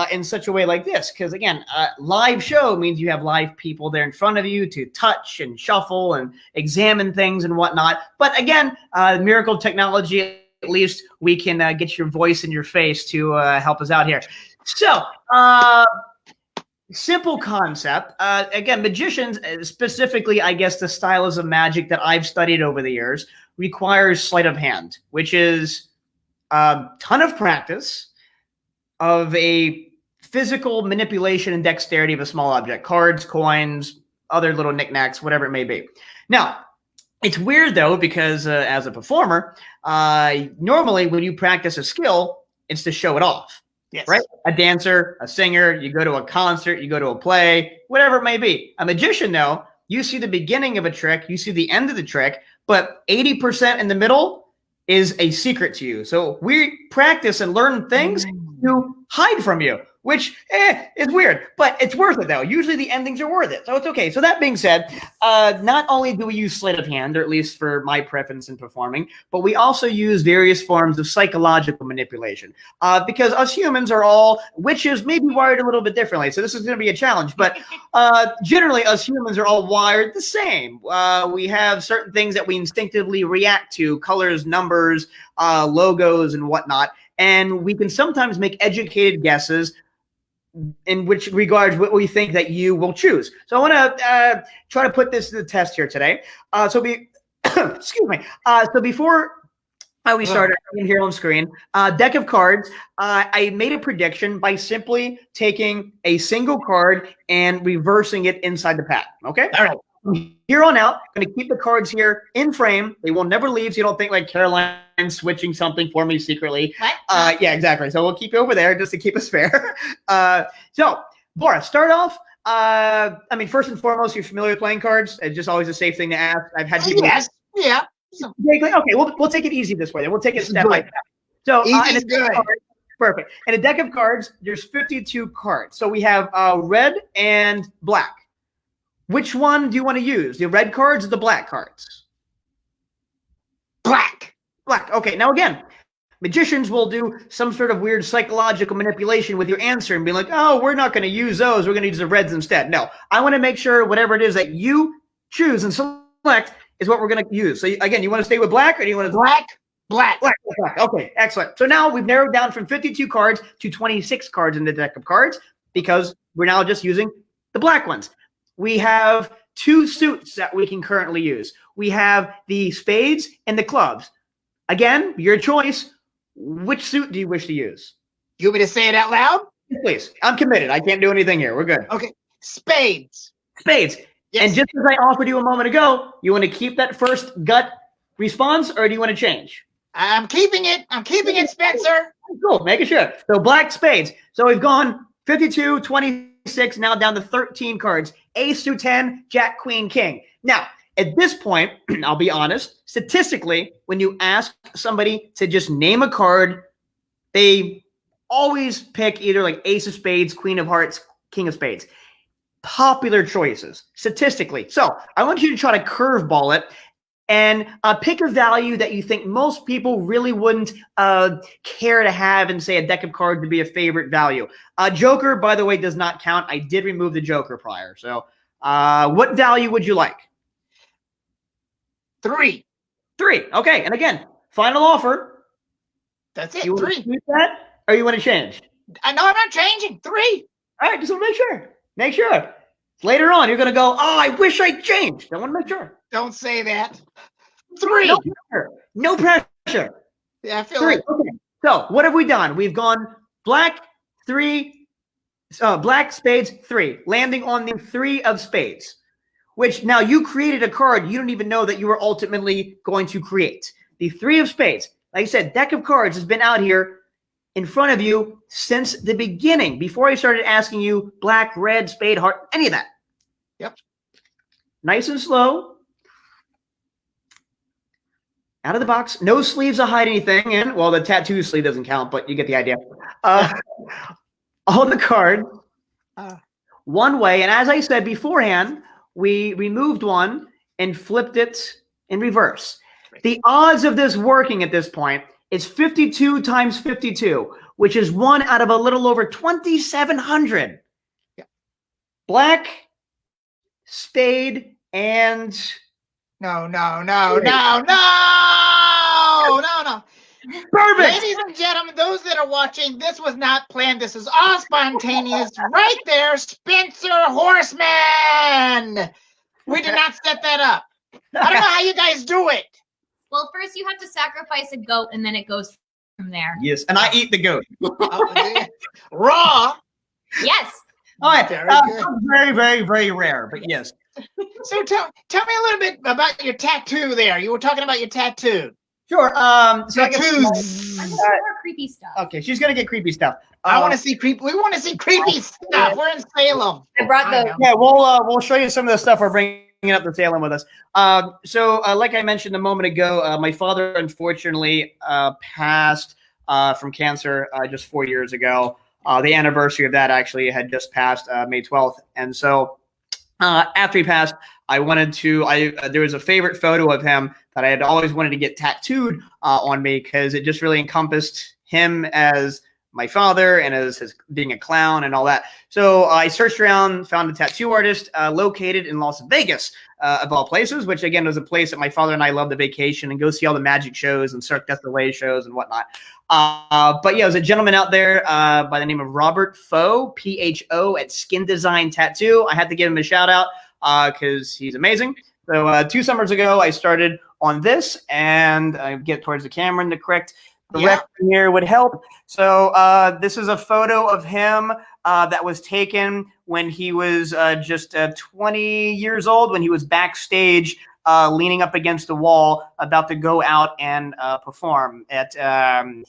S2: in such a way like this, because again, live show means you have live people there in front of you to touch and shuffle and examine things and whatnot. But again, miracle of technology, at least we can get your voice in your face to help us out here. So, simple concept. Again, magicians, specifically, I guess the styles of magic that I've studied over the years, requires sleight of hand, which is a ton of practice of a physical manipulation and dexterity of a small object, cards, coins, other little knickknacks, whatever it may be. Now, it's weird though, because as a performer, normally when you practice a skill, it's to show it off.
S1: Yes.
S2: Right? A dancer, a singer, you go to a concert, you go to a play, whatever it may be. A magician, though, you see the beginning of a trick, you see the end of the trick, but 80% in the middle is a secret to you. So we practice and learn things to hide from you, which is weird, but it's worth it though. Usually the endings are worth it, so it's okay. So that being said, not only do we use sleight of hand, or at least for my preference in performing, but we also use various forms of psychological manipulation, because us humans are all witches, maybe wired a little bit differently. So this is going to be a challenge, but generally us humans are all wired the same. We have certain things that we instinctively react to, colors, numbers, logos, and whatnot. And we can sometimes make educated guesses in which regards what we think that you will choose. So I want to try to put this to the test here today. Excuse me. So before we started here on screen, deck of cards, I made a prediction by simply taking a single card and reversing it inside the pack. Okay.
S1: All right.
S2: From here on out, I'm going to keep the cards here in frame. They will never leave, so you don't think like Caroline switching something for me secretly.
S3: What?
S2: Yeah, exactly. So we'll keep you over there just to keep us fair. So, BORAH, start off. First and foremost, you're familiar with playing cards. It's just always a safe thing to ask. I've had people.
S1: Yes. Yeah.
S2: Okay, we'll take it easy this way. Then we'll take it step by step. So,
S1: Easy is good.
S2: Perfect. In a deck of cards, there's 52 cards. So we have red and black. Which one do you want to use? The red cards or the black cards?
S1: Black.
S2: Black. Okay. Now, again, magicians will do some sort of weird psychological manipulation with your answer and be like, oh, we're not going to use those. We're going to use the reds instead. No, I want to make sure whatever it is that you choose and select is what we're going to use. So, again, you want to stay with black or do you want to?
S1: Black. Black.
S2: Black, black, black. Okay, excellent. So now we've narrowed down from 52 cards to 26 cards in the deck of cards because we're now just using the black ones. We have 2 suits that we can currently use. We have the spades and the clubs. Again, your choice. Which suit do you wish to use?
S1: You want me to say it out loud?
S2: Please. I'm committed. I can't do anything here. We're good.
S1: Okay. Spades.
S2: Spades.
S1: Yes.
S2: And just as I offered you a moment ago, you want to keep that first gut response or do you want to change?
S1: I'm keeping it. I'm keeping it, Spencer.
S2: Cool. Making sure. So black spades. So we've gone 52, 26, now down to 13 cards. Ace through 10, Jack, Queen, King. Now, at this point, I'll be honest, statistically, when you ask somebody to just name a card, they always pick either like Ace of Spades, Queen of Hearts, King of Spades. Popular choices, statistically. So I want you to try to curveball it and pick a value that you think most people really wouldn't care to have and say a deck of cards to be a favorite value. Joker, by the way, does not count. I did remove the Joker prior. So what value would you like?
S1: 3.
S2: 3. Okay. And again, final offer.
S1: That's it.
S2: You want
S1: 3.
S2: to keep that or you want to change?
S1: I know I'm not changing. 3.
S2: All right. Just want to make sure. Make sure. Later on, you're going to go, oh, I wish I changed. I want to make sure.
S1: Don't say that. 3.
S2: No pressure. No pressure.
S1: Yeah, I feel
S2: 3.
S1: like
S2: Okay. So what have we done? We've gone black 3, black spades 3, landing on the 3 of spades, which now you created a card you don't even know that you were ultimately going to create. The 3 of spades. Like I said, deck of cards has been out here in front of you since the beginning, before I started asking you black, red, spade, heart, any of that.
S1: Yep.
S2: Nice and slow. Out of the box. No sleeves to hide anything in. Well, the tattoo sleeve doesn't count, but you get the idea. All the cards one way. And as I said beforehand, we removed one and flipped it in reverse. The odds of this working at this point is 52 times 52, which is 1 out of a little over 2,700.
S1: Yeah.
S2: Black, spade, and...
S1: No.
S2: Perfect!
S1: Ladies and gentlemen, those that are watching, this was not planned. This is all spontaneous. Right there, Spencer Horsman. We did not set that up. I don't know how you guys do it.
S3: Well, first you have to sacrifice a goat, and then it goes from there.
S2: Yes, and I eat the goat.
S1: Raw.
S3: Yes.
S2: All right,
S1: Very good.
S2: very, very, very rare, but yes.
S1: So tell me a little bit about your tattoo there. You were talking about your tattoo.
S2: Sure. So I guess,
S1: Tattoos.
S3: I'm more creepy stuff.
S2: okay, she's gonna get creepy stuff.
S1: I want to see creepy. We want to see creepy stuff. We're in Salem.
S3: I brought the.
S2: Yeah, we'll show you some of the stuff we're bringing up to Salem with us. So like I mentioned a moment ago, my father unfortunately passed from cancer just 4 years ago. The anniversary of that actually had just passed May 12th, and so after he passed, I wanted to. There was a favorite photo of him that I had always wanted to get tattooed on me because it just really encompassed him as my father and as his being a clown and all that. So I searched around, found a tattoo artist located in Las Vegas, of all places, which again was a place that my father and I love to vacation and go see all the magic shows and Cirque du Soleil shows and whatnot. But yeah, it was a gentleman out there by the name of Robert Pho, P-H-O, at Skin Design Tattoo. I had to give him a shout out because he's amazing. So 2 summers ago, I started on this, and I get towards the camera in the correct direction here would help. So this is a photo of him that was taken when he was just 20 years old, when he was backstage leaning up against the wall, about to go out and perform at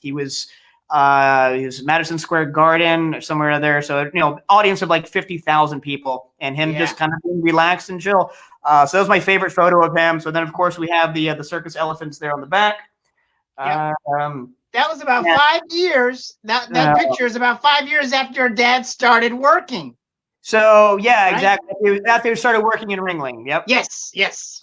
S2: he was Madison Square Garden or somewhere or there. So, audience of like 50,000 people, and him just kind of being relaxed and chill. So that was my favorite photo of him. So then, of course, we have the circus elephants there on the back.
S1: That was about 5 years. That picture is about 5 years after your dad started working.
S2: So yeah,
S1: right?
S2: exactly. It was after he started working in Ringling. Yep.
S1: Yes.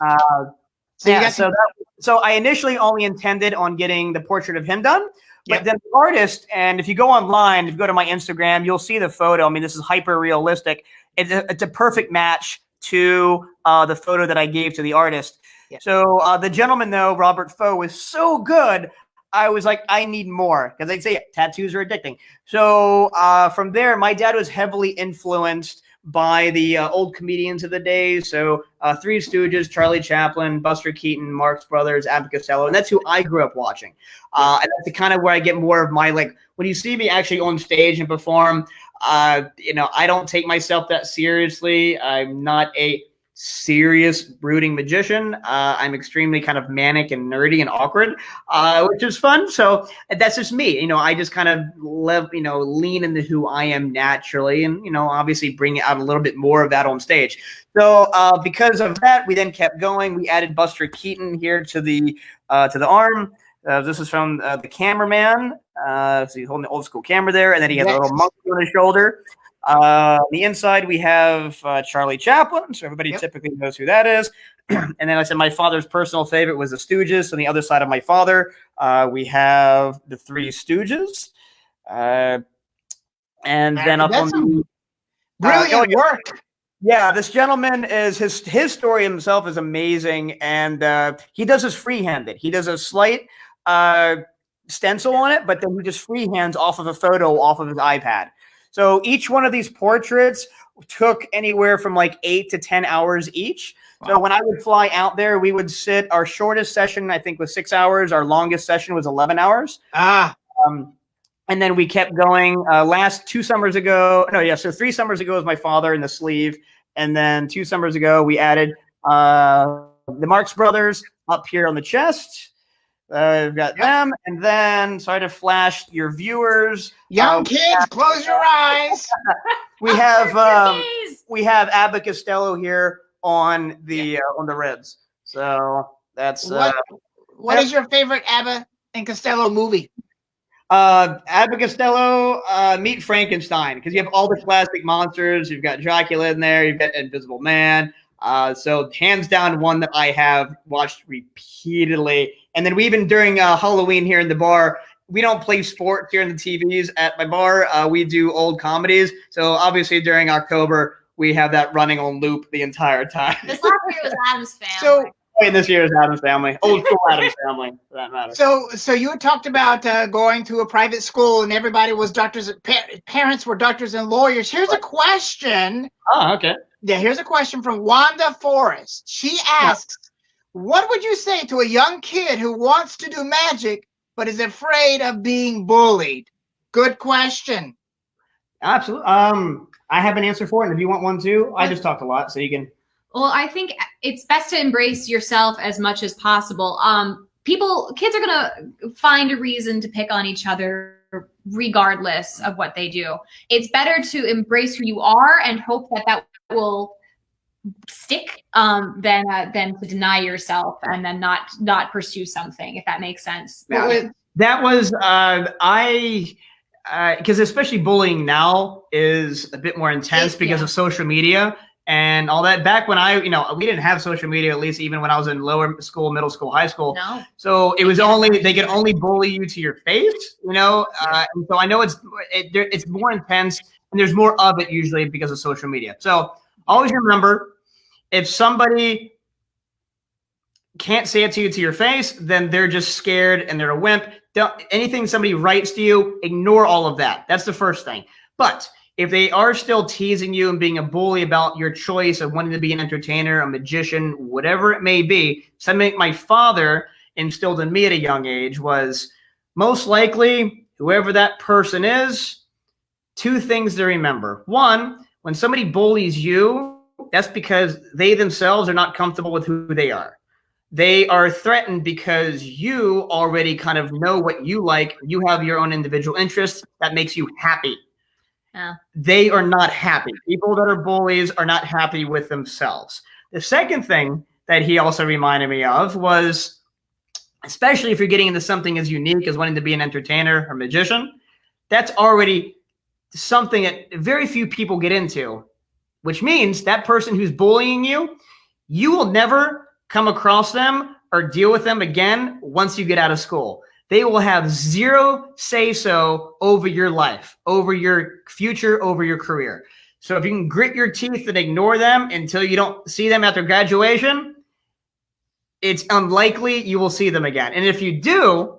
S2: So I initially only intended on getting the portrait of him done. But then the artist, and if you go online, if you go to my Instagram, you'll see the photo. I mean, this is hyper realistic. It's a perfect match to the photo that I gave to the artist. Yeah. So the gentleman, though, Robert Pho, was so good I was like, I need more, because they'd say tattoos are addicting. So from there, my dad was heavily influenced by the old comedians of the day. So Three Stooges, Charlie Chaplin, Buster Keaton, Marx Brothers, Abbott Costello, and that's who I grew up watching. And that's the kind of where I get more of my, like, when you see me actually on stage and perform, you know, I don't take myself that seriously. I'm not a serious brooding magician. I'm extremely kind of manic and nerdy and awkward, which is fun. So that's just me. You know, I just kind of live, you know, lean into who I am naturally, and, you know, obviously bring out a little bit more of that on stage. So because of that, we then kept going. We added Buster Keaton here to the arm. This is from the cameraman. So he's holding the old school camera there, and then he has a little monkey on his shoulder. On the inside, we have Charlie Chaplin, so everybody typically knows who that is. And then I said my father's personal favorite was the Stooges. On the other side of my father, we have the Three Stooges. And then up on the
S1: brilliant work.
S2: Yeah, this gentleman is his story himself is amazing, and he does this free-handed. He does a slight stencil on it, but then he just freehands off of a photo off of his iPad. So each one of these portraits took anywhere from like 8 to 10 hours each. Wow. So when I would fly out there, we would sit. Our shortest session, I think, was 6 hours. Our longest session was 11 hours. And then we kept going. Last 2 summers ago, so 3 summers ago was my father in the sleeve. And then 2 summers ago, we added the Marx Brothers up here on the chest. We've got them, and then sorry to flash your viewers.
S1: Young kids, close your eyes.
S2: we have Abbott Costello here on the ribs. So that's
S1: what is your favorite Abbott and Costello movie?
S2: Abbott Costello, Meet Frankenstein, because you have all the classic monsters. You've got Dracula in there. You've got Invisible Man. So hands down, one that I have watched repeatedly. And then we even during Halloween here in the bar, we don't play sports here in the TVs at my bar. We do old comedies. So obviously during October, we have that running on loop the entire time.
S3: This last year was Addams Family.
S2: This year is Addams Family, old school Addams Family, for that matter.
S1: So you talked about going to a private school and everybody was doctors. Parents were doctors and lawyers. Here's a question.
S2: Oh, okay.
S1: Yeah, here's a question from Wanda Forrest. She asks, what would you say to a young kid who wants to do magic but is afraid of being bullied? Good question.
S2: Absolutely. I have an answer for it, and if you want one too, I just talked a lot, so you can.
S3: Well, I think it's best to embrace yourself as much as possible. Kids are gonna find a reason to pick on each other regardless of what they do. It's better to embrace who you are and hope that will stick than to deny yourself and then not pursue something, if that makes sense.
S2: That was because especially bullying now is a bit more intense because of social media and all that. Back when we didn't have social media, at least even when I was in lower school, middle school, high school.
S3: No.
S2: So it was they could only bully you to your face, and so I know it's more intense and there's more of it usually because of social media. So always remember, if somebody can't say it to you to your face, then they're just scared and they're a wimp. Anything somebody writes to you, ignore all of that. That's the first thing. But if they are still teasing you and being a bully about your choice of wanting to be an entertainer, a magician, whatever it may be, something my father instilled in me at a young age was most likely whoever that person is, 2 things to remember. 1, when somebody bullies you, that's because they themselves are not comfortable with who they are. They are threatened because you already kind of know what you like. You have your own individual interests that makes you happy.
S3: Yeah.
S2: They are not happy. People that are bullies are not happy with themselves. The second thing that he also reminded me of was, especially if you're getting into something as unique as wanting to be an entertainer or magician, that's already something that very few people get into, which means that person who's bullying you, you will never come across them or deal with them again once you get out of school. They will have zero say-so over your life, over your future, over your career. So if you can grit your teeth and ignore them until you don't see them after graduation, it's unlikely you will see them again. And if you do,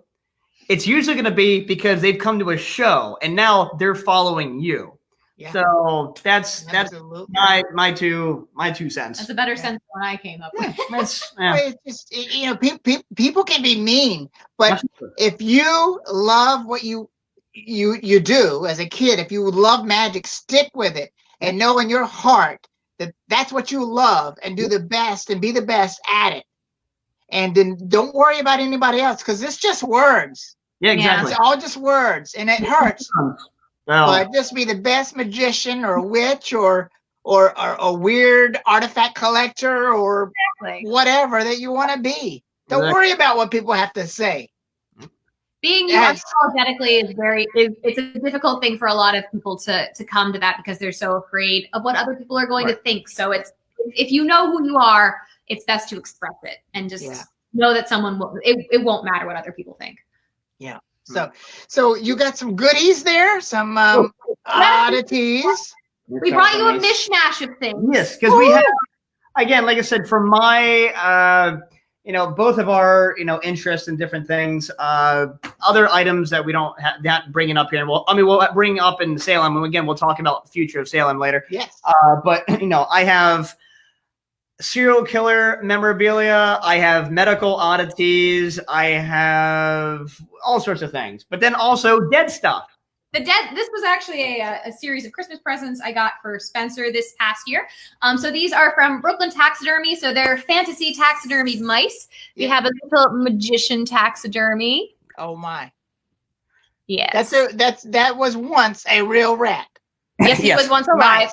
S2: it's usually going to be because they've come to a show and now they're following you.
S1: Yeah.
S2: So that's
S1: Absolutely.
S2: my two cents.
S3: That's a better sense than I came up with.
S2: That's
S1: Well, it's just, you know, people can be mean, but if you love what you do as a kid, if you love magic, stick with it and know in your heart that that's what you love, and do the best and be the best at it. And then don't worry about anybody else, because it's just words.
S2: Yeah, exactly.
S1: It's all just words, and it hurts.
S2: Well,
S1: But just be the best magician or witch or a weird artifact collector or whatever that you want to be. Don't worry about what people have to say.
S3: Being you unapologetically it's a difficult thing for a lot of people to come to that, because they're so afraid of what other people are going to think. So it's, if you know who you are, it's best to express it and just know that someone will, it won't matter what other people think.
S1: Yeah. So you got some goodies there, some oddities.
S3: We brought you a mishmash of things.
S2: Yes, because we have, again, like I said, from my, both of our, interests in different things, other items that we don't have that bringing up here. Well, we'll bring up in Salem, and again, we'll talk about the future of Salem later.
S1: Yes.
S2: But I have serial killer memorabilia, I have medical oddities, I have all sorts of things, but then also dead stuff.
S3: This was actually a series of Christmas presents I got for Spencer this past year. So these are from Brooklyn Taxidermy. So they're fantasy taxidermied mice. We have a little magician taxidermy.
S1: Oh my.
S3: Yes.
S1: That was once a real rat.
S3: Yes, he was once alive.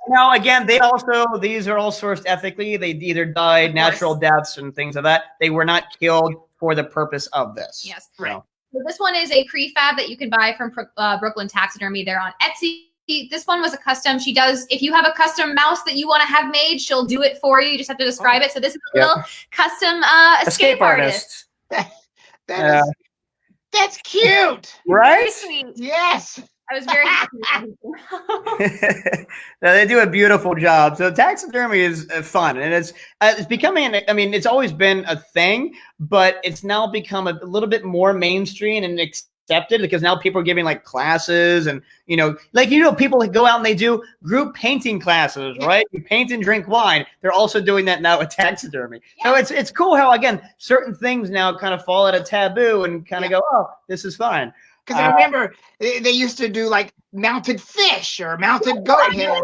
S2: Now, again, these are all sourced ethically. They either died natural deaths and things of that. They were not killed for the purpose of this.
S3: Yes, right. So this one is a prefab that you can buy from Brooklyn Taxidermy. They're on Etsy. This one was a custom. She does, if you have a custom mouse that you want to have made, she'll do it for you. You just have to describe it. So this is a little custom escape artist.
S1: That's cute.
S2: Right?
S3: Very sweet.
S1: Yes.
S3: I was very happy.
S2: No, they do a beautiful job. So taxidermy is fun, and it's becoming. It's always been a thing, but it's now become a little bit more mainstream and accepted, because now people are giving like classes, and people that go out and they do group painting classes, right? You paint and drink wine. They're also doing that now with taxidermy. So it's cool how, again, certain things now kind of fall out of taboo and kind of go, oh, this is fine.
S1: Because I remember they used to do like mounted fish or mounted goat heads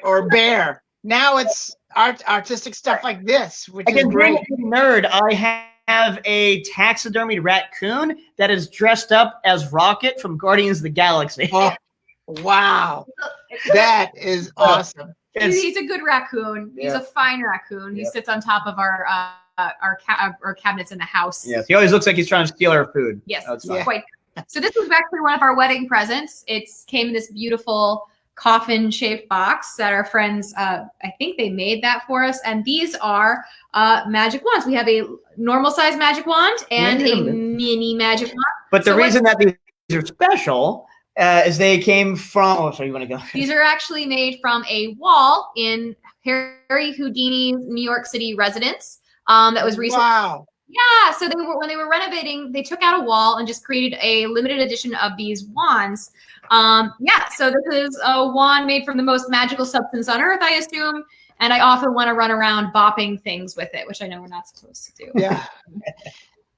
S1: or bear. Now it's artistic stuff like this, which is great.
S2: Nerd, I have a taxidermied raccoon that is dressed up as Rocket from Guardians of the Galaxy.
S1: Oh, wow. That is awesome.
S3: He's a good raccoon. He's a fine raccoon. He sits on top of our cabinets in the house.
S2: Yes, he always looks like he's trying to steal our food.
S3: Yes, quite. So this was actually one of our wedding presents. It came in this beautiful coffin-shaped box that our friends, I think they made that for us. And these are magic wands. We have a normal-size magic wand and a mini magic wand.
S2: But the reason that these are special is they came from... Oh, sorry, you want to go?
S3: These are actually made from a wall in Harry Houdini's New York City residence that was recently...
S1: Wow.
S3: Yeah, so when they were renovating, they took out a wall and just created a limited edition of these wands. So this is a wand made from the most magical substance on earth, I assume, and I often want to run around bopping things with it, which I know we're not supposed to do.
S1: Yeah.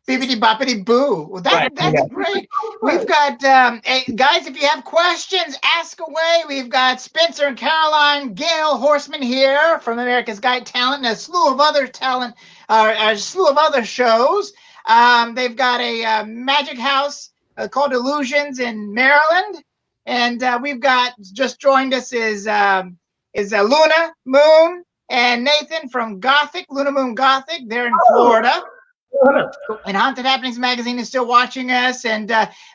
S1: Bibbidi boppity boo. Well, that's great. We've got, guys, if you have questions, ask away. We've got Spencer and Caroline, Gayle Horsman here from America's Got Talent, and a slew of other talent, a slew of other shows. They've got a magic house called Illusions in Maryland. And we've got, just joined us is Luna Moon and Nathan from Luna Moon Gothic. They're in Florida. And Haunted Happenings Magazine is still watching us. And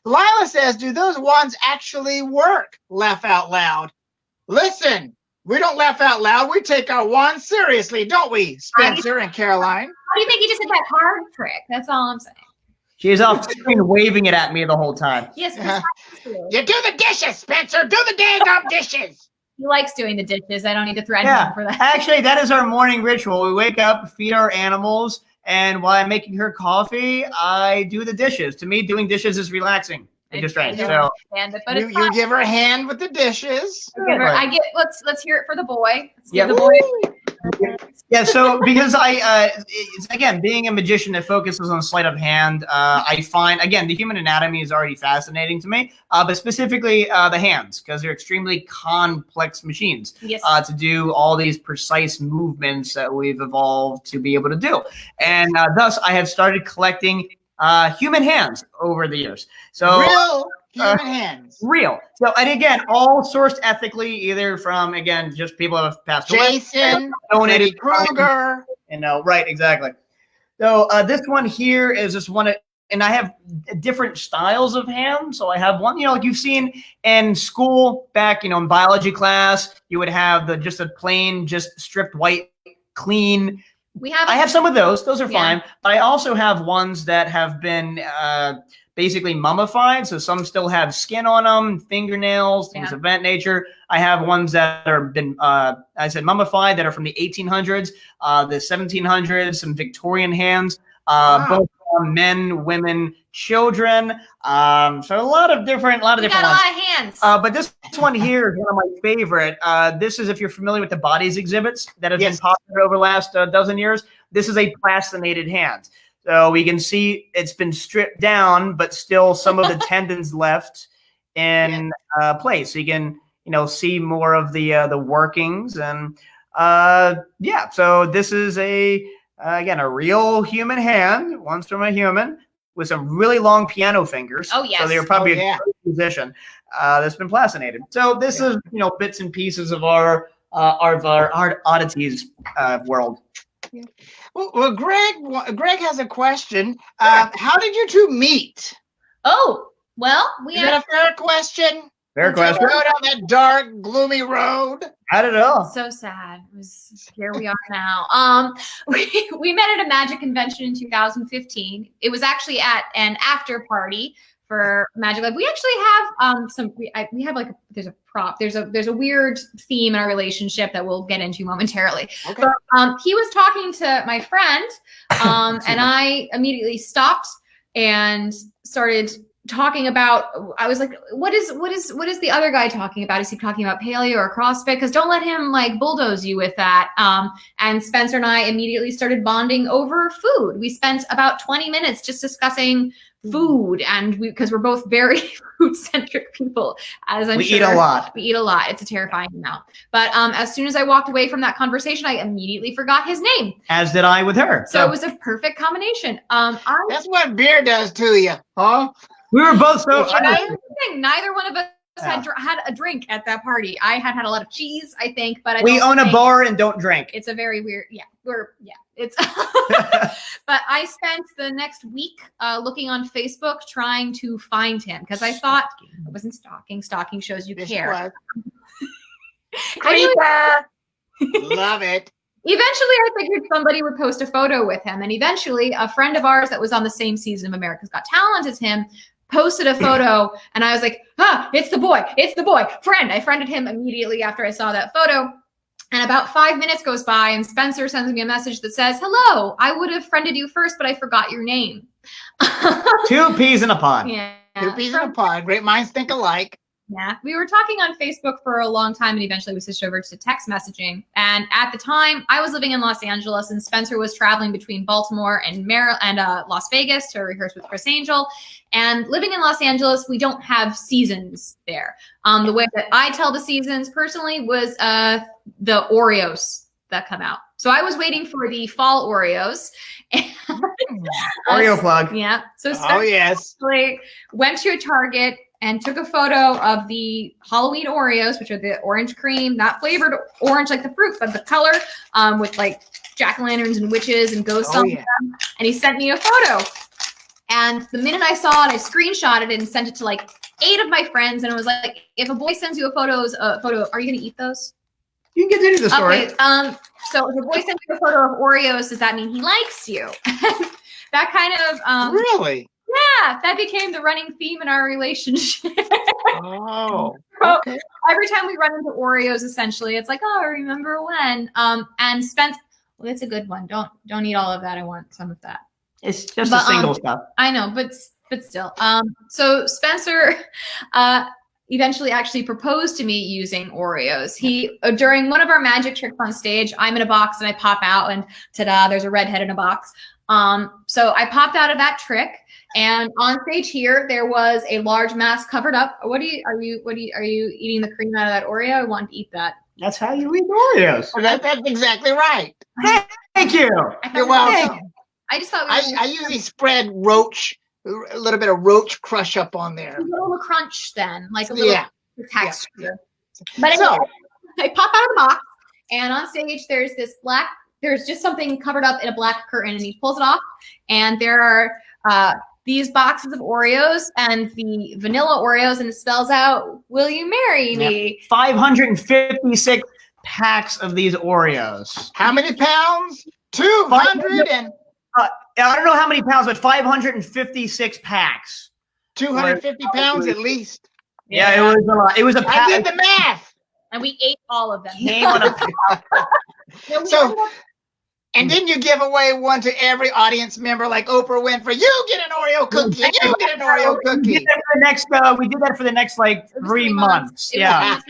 S1: Lila says, do those wands actually work? Laugh out loud. Listen, we don't laugh out loud. We take our wands seriously, don't we, Spencer and Caroline?
S3: How do you think you just did that card trick? That's all I'm saying.
S2: She's off screen waving it at me the whole time.
S3: Yes.
S1: You do the dishes, Spencer. Do the dang dishes.
S3: He likes doing the dishes. I don't need to threaten him for that.
S2: Actually, that is our morning ritual. We wake up, feed our animals, And while I'm making her coffee, I do the dishes. To me, doing dishes is relaxing. It's strange. So
S3: but
S1: you give her a hand with the dishes.
S3: I get. Let's hear it for the boy. Let's give the boy.
S2: Yeah, so because it's, again, being a magician that focuses on sleight of hand, I find, again, the human anatomy is already fascinating to me, but specifically the hands, because they're extremely complex machines to do all these precise movements that we've evolved to be able to do. And thus, I have started collecting human hands over the years. So
S1: real human hands.
S2: Real. So, and again, all sourced ethically, either from, again, just people that have passed away.
S1: Jason, donated Kruger.
S2: Right, exactly. So this one here is just one, and I have different styles of hand. So I have one, like you've seen in school back, in biology class, you would have just a plain, just stripped white, clean. I have some of those. Those are fine. But I also have ones that have been basically mummified. So some still have skin on them, fingernails, things of that nature. I have ones that are been, I said mummified, that are from the 1800s, the 1700s, some Victorian hands, both men, women, children. So a lot of different ones.
S3: A lot of hands.
S2: But this one here is one of my favorite. This is, if you're familiar with the bodies exhibits that have been popular over the last dozen years, this is a plastinated hand. So we can see it's been stripped down, but still some of the tendons left in place. So you can, see more of the workings. And so this is again, a real human hand, one's from a human, with some really long piano fingers.
S3: Oh, yes.
S2: So they're probably a great musician that's been plastinated. So this is, bits and pieces of our art oddities world.
S1: Yeah. Well, Greg has a question. How did you two meet?
S3: Oh, well,
S1: Is that a fair question?
S2: Fair question.
S1: Go down that dark, gloomy road.
S2: Not at all.
S3: So sad. Here we are now. We met at a magic convention in 2015. It was actually at an after party for Magic Life. We actually have we have there's a prop. There's a weird theme in our relationship that we'll get into momentarily.
S1: Okay.
S3: But, he was talking to my friend, and I immediately stopped and started talking about, I was like, what is the other guy talking about? Is he talking about paleo or CrossFit? Because don't let him bulldoze you with that. And Spencer and I immediately started bonding over food. We spent about 20 minutes just discussing food, and because we're both very food-centric people, as I'm sure.
S2: We eat a lot.
S3: We eat a lot. It's a terrifying amount. But as soon as I walked away from that conversation, I immediately forgot his name.
S2: As did I with her.
S3: So it was a perfect combination.
S1: That's what beer does to you, huh?
S2: We were both so.
S3: Neither one of us had a drink at that party. I had a lot of cheese, I think, but
S2: we own a bar and don't drink.
S3: It's a very weird. It's. But I spent the next week looking on Facebook trying to find him because I thought it wasn't stalking. Stalking shows you care.
S1: Creeper. Love it.
S3: Eventually, I figured somebody would post a photo with him, and eventually, a friend of ours that was on the same season of America's Got Talent as him posted a photo, and I was like, it's the boy, friend. I friended him immediately after I saw that photo. And about 5 minutes goes by, and Spencer sends me a message that says, hello, I would have friended you first, but I forgot your name.
S2: 2 peas in a pod.
S3: Yeah.
S1: 2 peas in a pod. Great minds think alike.
S3: Yeah. We were talking on Facebook for a long time, and eventually we switched over to text messaging. And at the time, I was living in Los Angeles, and Spencer was traveling between Baltimore and Las Vegas to rehearse with Chris Angel. And living in Los Angeles, we don't have seasons there. The way that I tell the seasons personally was the Oreos that come out. So I was waiting for the fall Oreos.
S2: Oreo plug.
S3: Yeah. So Spencer went to a Target and took a photo of the Halloween Oreos, which are the orange cream, not flavored orange like the fruit, but the color, with jack-o'-lanterns and witches and ghosts on them. And he sent me a photo. And the minute I saw it, I screenshotted it and sent it to 8 of my friends. And it was like, if a boy sends you a photo, are you going to eat those?
S2: You can continue the story.
S3: Okay. So if a boy sends you a photo of Oreos, does that mean he likes you? That kind of
S1: really.
S3: Yeah, that became the running theme in our relationship.
S1: Oh.
S3: Okay. Every time we run into Oreos, essentially, it's like, oh, remember when? And Well, that's a good one. Don't eat all of that. I want some of that.
S2: It's just a single stuff.
S3: I know, but still. So Spencer eventually actually proposed to me using Oreos. He during one of our magic tricks on stage, I'm in a box and I pop out and ta-da, there's a redhead in a box. So I popped out of that trick, and on stage here there was a large mass covered up. Are you eating the cream out of that Oreo? I want to eat that.
S2: That's how you eat Oreos.
S1: That's exactly right.
S2: Thank you.
S1: You're welcome.
S3: I just thought
S1: I usually spread a little bit of roach crush up on there.
S3: A little crunch then, like a little texture. Yeah. But
S1: so,
S3: I pop out of the box, and on stage there's just something covered up in a black curtain, and he pulls it off, and there are these boxes of Oreos and the vanilla Oreos, and it spells out, "Will you marry me?"
S2: 556 packs of these Oreos.
S1: How many pounds? 200 and
S2: I don't know how many pounds, but 556 packs.
S1: 250 pounds at least.
S2: Yeah, it was a lot. It was a pack.
S1: I did the math.
S3: And we ate all of them.
S1: And then you give away one to every audience member, like Oprah Winfrey. You get an Oreo cookie. And you get an Oreo cookie.
S2: We did that for the next like 3 months. Yeah.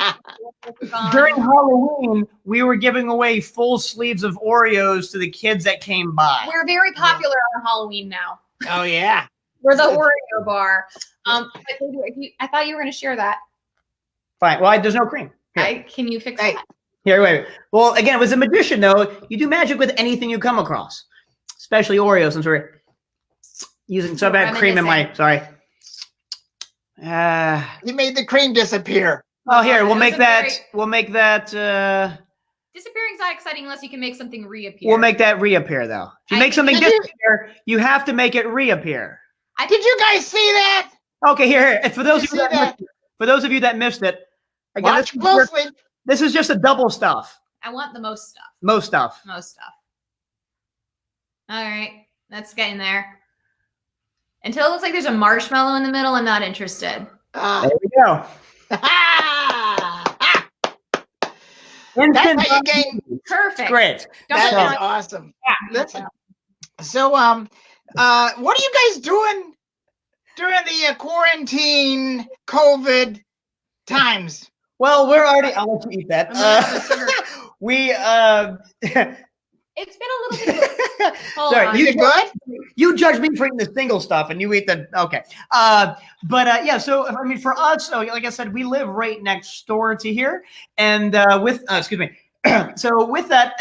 S2: During Halloween, we were giving away full sleeves of Oreos to the kids that came by.
S3: We're very popular on Halloween now.
S1: Oh yeah.
S3: We're the Oreo bar. I thought you were going to share that.
S2: Fine. Well, there's no cream.
S3: Can you fix that?
S2: Here, wait. Well, again, as a magician, though, you do magic with anything you come across, especially Oreos. Since we're using some bad cream in my. Sorry.
S1: You made the cream disappear.
S2: Oh, here we'll make that. We'll make that.
S3: Disappearing's not exciting unless you can make something reappear.
S2: We'll make that reappear, though. If you make something disappear, you have to make it reappear.
S1: Did you guys see that?
S2: Okay, here. For those of you that missed it, again,
S1: watch closely.
S2: This is just a double stuff.
S3: I want the most stuff.
S2: Most stuff.
S3: All right. Let's get in there. Until it looks like there's a marshmallow in the middle, I'm not interested.
S2: There we go.
S1: That's how you gain.
S3: Perfect.
S2: Great.
S1: That is awesome. Yeah. Listen. So, what are you guys doing during the quarantine COVID times?
S2: Well, we're already. I'll let you eat that.
S3: It's been a little bit.
S2: Sorry,
S1: you good?
S2: You judge me for eating the single stuff, and you eat the okay. Yeah. So I mean, for us, so like I said, we live right next door to here, and excuse me. So with that,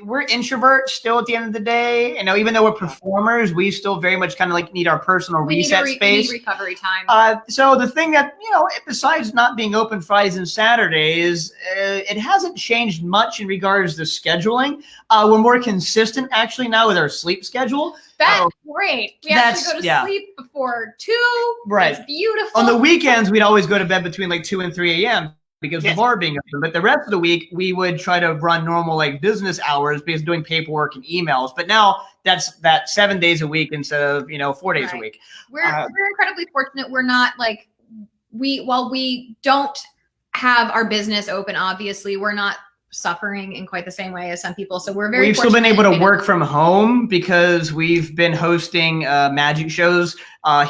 S2: we're introverts still at the end of the day. You know, even though we're performers, we still very much kind of like need our personal reset space. We need
S3: recovery time.
S2: So the thing that, you know, besides not being open Fridays and Saturdays, it hasn't changed much in regards to scheduling. We're more consistent actually now with our sleep schedule.
S3: That's great. We actually go to sleep before 2.
S2: Right.
S3: It's beautiful.
S2: On the weekends, we'd always go to bed between like 2 and 3 a.m. because the bar being open. But the rest of the week, we would try to run normal like business hours because doing paperwork and emails. But now that's 7 days a week instead of 4 days a week.
S3: We're incredibly fortunate. We're not like while we don't have our business open, obviously, we're not suffering in quite the same way as some people. So we've
S2: still been able to work from home because we've been hosting magic shows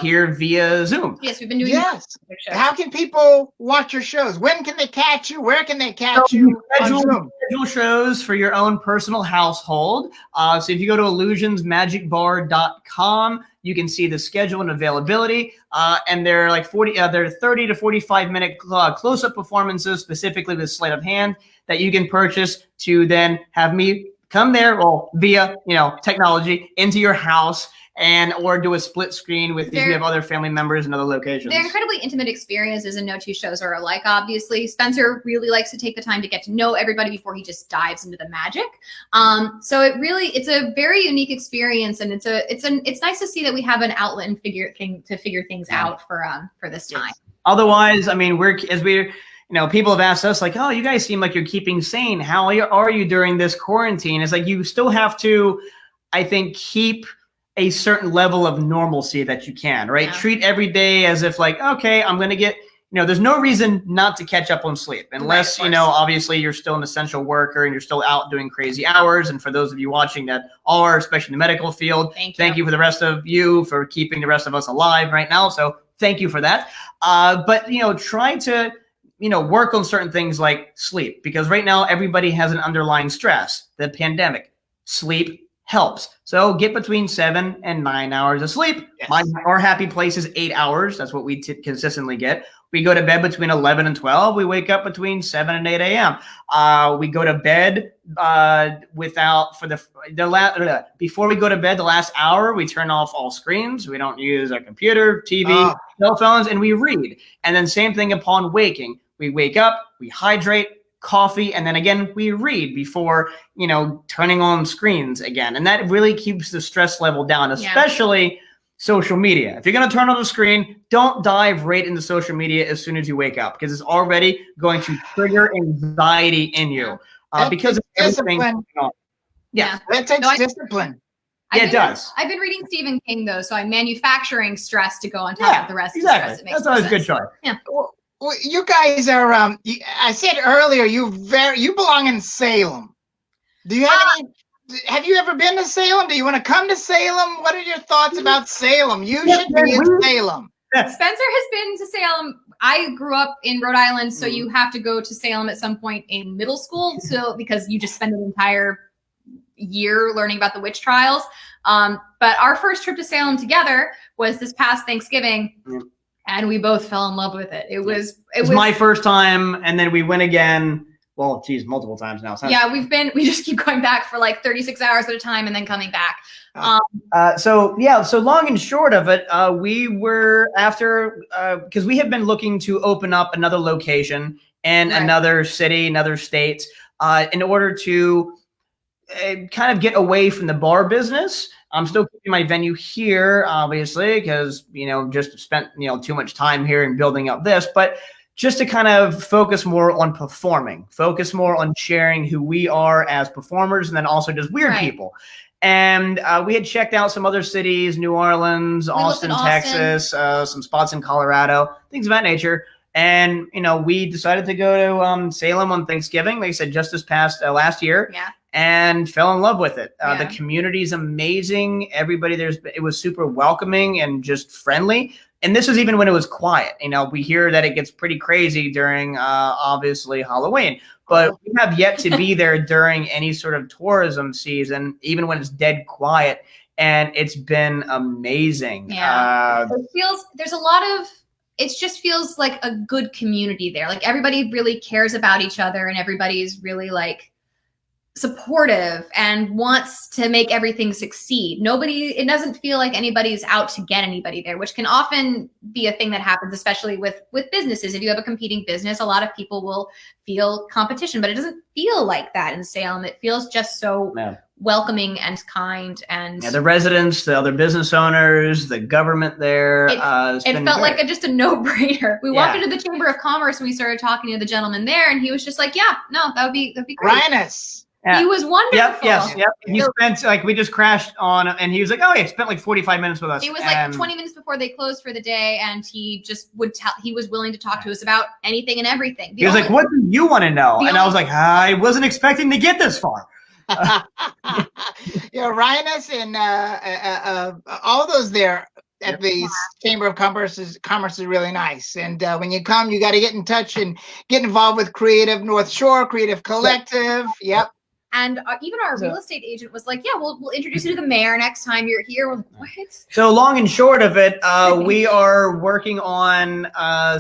S2: here via Zoom.
S3: Yes, we've been doing
S1: shows. How can people watch your shows? When can they catch you? Where can they catch you?
S2: Schedule shows for your own personal household. So if you go to illusionsmagicbar.com, you can see the schedule and availability. And they're like 30 to 45 minute close-up performances, specifically with sleight of hand, that you can purchase to then have me come there, via technology into your house, or do a split screen with if you have other family members in other locations.
S3: They're incredibly intimate experiences, and no two shows are alike, obviously. Spencer really likes to take the time to get to know everybody before he just dives into the magic. So it's a very unique experience, and it's nice to see that we have an outlet and figure things out for this time.
S2: Otherwise, I mean, people have asked us like, oh, you guys seem like you're keeping sane. How are you during this quarantine? It's like you still have to, I think, keep a certain level of normalcy that you can, right? Yeah. Treat every day as if like, okay, I'm going to get, there's no reason not to catch up on sleep unless, obviously you're still an essential worker and you're still out doing crazy hours. And for those of you watching that are, especially in the medical field, thank you for the rest of you for keeping the rest of us alive right now. So thank you for that. But, try to, work on certain things like sleep, because right now everybody has an underlying stress, the pandemic. Sleep helps. So get between 7 and 9 hours of sleep. Yes. Our happy place is 8 hours. That's what we consistently get. We go to bed between 11 and 12. We wake up between 7 and 8 a.m. We go to bed before we go to bed, the last hour, we turn off all screens. We don't use our computer, TV, cell phones, and we read. And then same thing upon waking. We wake up, we hydrate, coffee, and then again, we read before, turning on screens again. And that really keeps the stress level down, especially social media. If you're going to turn on the screen, don't dive right into social media as soon as you wake up, because it's already going to trigger anxiety in you. Because of
S1: discipline.
S2: Yeah.
S1: That takes discipline.
S2: It does.
S3: I've been reading Stephen King, though, so I'm manufacturing stress to go on top of the rest of the stress.
S2: That's always a good choice.
S3: Yeah.
S1: Well, you guys are, I said earlier, you belong in Salem. Do you have you ever been to Salem? Do you want to come to Salem? What are your thoughts about Salem? You should be in Salem.
S3: Spencer has been to Salem. I grew up in Rhode Island, so you have to go to Salem at some point in middle school, because you just spend an entire year learning about the witch trials. But our first trip to Salem together was this past Thanksgiving. And we both fell in love with it. It was
S2: my first time, and then we went again. Well, geez, multiple times now.
S3: Yeah, we just keep going back for like 36 hours at a time and then coming back.
S2: So long and short of it, we were after, because we have been looking to open up another location in another city, another state, in order to kind of get away from the bar business. I'm still keeping my venue here, obviously, because, just spent, too much time here and building up this, but just to kind of focus more on performing, focus more on sharing who we are as performers, and then also just weird people. And we had checked out some other cities, New Orleans, Austin, Texas, some spots in Colorado, things of that nature. And, we decided to go to Salem on Thanksgiving, like I said, just this past last year. Yeah. And fell in love with it. The community is amazing. Everybody it was super welcoming and just friendly. And this is even when it was quiet. We hear that it gets pretty crazy during, obviously, Halloween. But we have yet to be there during any sort of tourism season, even when it's dead quiet. And it's been amazing.
S3: Yeah. It just feels like a good community there. Like everybody really cares about each other, and everybody's really like supportive and wants to make everything succeed. It doesn't feel like anybody's out to get anybody there, which can often be a thing that happens, especially with businesses. If you have a competing business, a lot of people will feel competition, but it doesn't feel like that in Salem. It feels just so welcoming and kind. And
S2: the residents, the other business owners, the government there.
S3: It felt like just a no-brainer. We walked into the Chamber of Commerce and we started talking to the gentleman there, and he was just like, that'd be great.
S1: Rhinus.
S3: Yeah. He was wonderful.
S2: Yep. He spent we just crashed on, and he was like, spent like 45 minutes with us.
S3: It was like 20 minutes before they closed for the day, and he just he was willing to talk to us about anything and everything.
S2: He was like, what do you want to know? And I was like, I wasn't expecting to get this far.
S1: Rhinus and all those there at the Chamber of Commerce is really nice. And when you come, you got to get in touch and get involved with Creative North Shore, Creative Collective. Yep.
S3: And even our real estate agent was like, we'll introduce you to the mayor next time you're here. We're like, what?
S2: So long and short of it, we are working on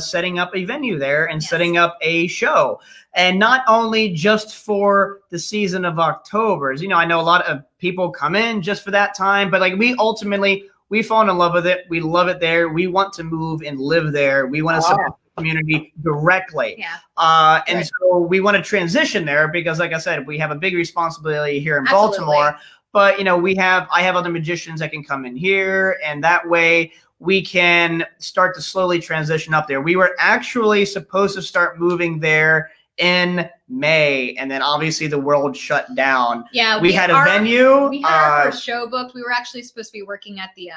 S2: setting up a venue there and setting up a show. And not only just for the season of October. I know a lot of people come in just for that time, but like we fall in love with it. We love it there. We want to move and live there. We want to support the community directly. Yeah. And so we want to transition there because, like I said, we have a big responsibility here in Baltimore. But, I have other magicians that can come in here, and that way we can start to slowly transition up there. We were actually supposed to start moving there in May, and then obviously the world shut down.
S3: Yeah,
S2: we had a venue.
S3: We had our first show booked. We were actually supposed to be working at the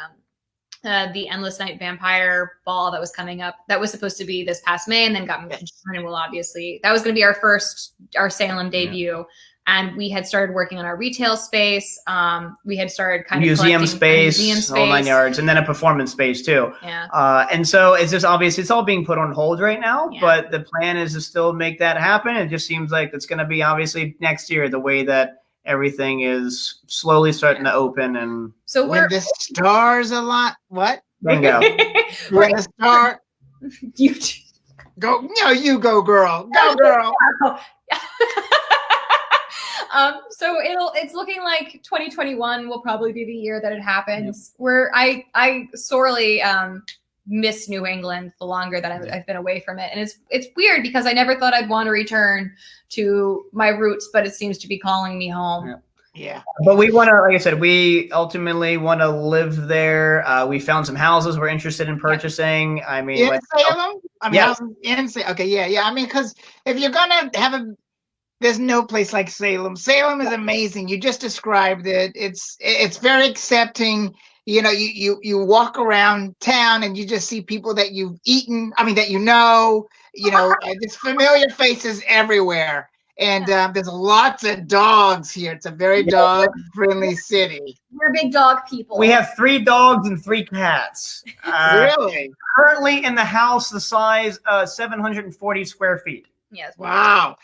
S3: the Endless Night Vampire Ball that was coming up. That was supposed to be this past May, and then got moved to June. And we'll obviously, that was going to be our Salem debut. And we had started working on our retail space. We had started kind of
S2: museum space, whole 9 yards, and then a performance space too.
S3: Yeah.
S2: And so it's just obvious it's all being put on hold right now,
S3: Yeah.
S2: but the plan is to still make that happen. It just seems like it's going to be obviously next year, the way that everything is slowly starting to open. And
S3: So
S1: when the stars align, what?
S2: bingo.
S1: When the star,
S3: you
S1: go, no, you go, girl, go, girl.
S3: So it's looking like 2021 will probably be the year that it happens. Where I sorely miss New England the longer that I've been away from it, and it's weird because I never thought I'd want to return to my roots, but it seems to be calling me home.
S1: Yeah.
S2: But we want to, like I said, we ultimately want to live there. We found some houses we're interested in purchasing. I mean,
S1: In Salem? I mean,
S2: yeah.
S1: in Salem. Okay, yeah. I mean, because if you're gonna have there's no place like Salem. Salem is amazing. You just described it. It's very accepting. You know, you walk around town and you just see people that you've eaten. I mean, that you know. Just familiar faces everywhere. And there's lots of dogs here. It's a very dog-friendly city.
S3: We're big dog people.
S2: We have 3 dogs and 3 cats.
S1: Really?
S2: Currently in the house, the size 740 square feet.
S3: Yes.
S1: Wow.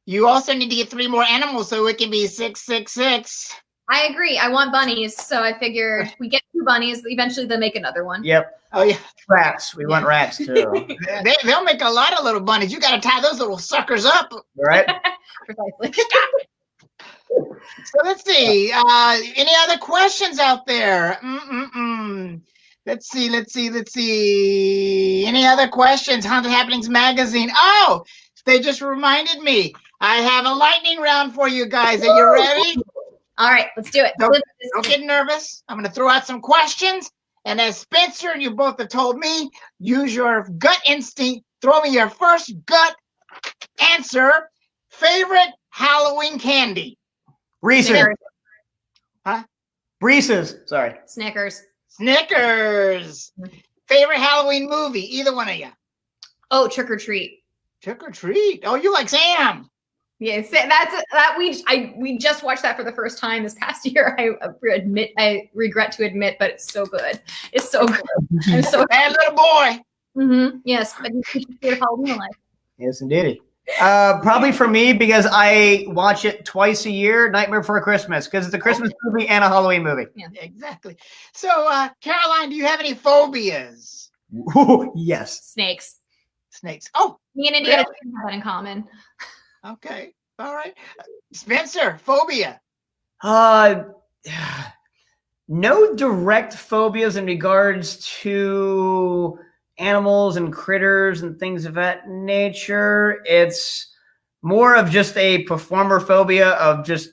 S1: You also need to get 3 more animals so it can be 666.
S3: I agree. I want bunnies, so I figured we get 2 bunnies. Eventually, they'll make another one.
S2: Yep.
S1: Oh yeah,
S2: Rats. We want rats too.
S1: they'll make a lot of little bunnies. You got to tie those little suckers up.
S2: Right.
S3: Precisely.
S1: So let's see. Any other questions out there? Let's see. Any other questions? Haunted Happenings Magazine. Oh, they just reminded me. I have a lightning round for you guys. Are you ready?
S3: All right, let's do it.
S1: Don't get nervous. I'm going to throw out some questions. And as Spencer and you both have told me, use your gut instinct. Throw me your first gut answer. Favorite Halloween candy?
S2: Reese's.
S3: Snickers.
S1: Huh?
S2: Reese's. Sorry.
S3: Snickers.
S1: Snickers. Favorite Halloween movie? Either one of you.
S3: Oh, Trick or Treat.
S1: Trick or Treat. Oh, you like Sam.
S3: Yes, we just watched that for the first time this past year. I regret to admit, but it's so good. It's so good. I'm so
S1: Bad little boy.
S3: Mm-hmm. Yes, but you Halloween life.
S2: Yes, indeed. Probably for me, because I watch it twice a year, Nightmare Before Christmas, because it's a Christmas movie and a Halloween movie.
S3: Yeah,
S1: exactly. So, Caroline, do you have any phobias?
S2: Ooh, yes.
S3: Snakes.
S1: Snakes. Oh,
S3: me and India have that in common.
S1: Okay. All right. Spencer, phobia.
S2: No direct phobias in regards to animals and critters and things of that nature. It's more of just a performer phobia of just,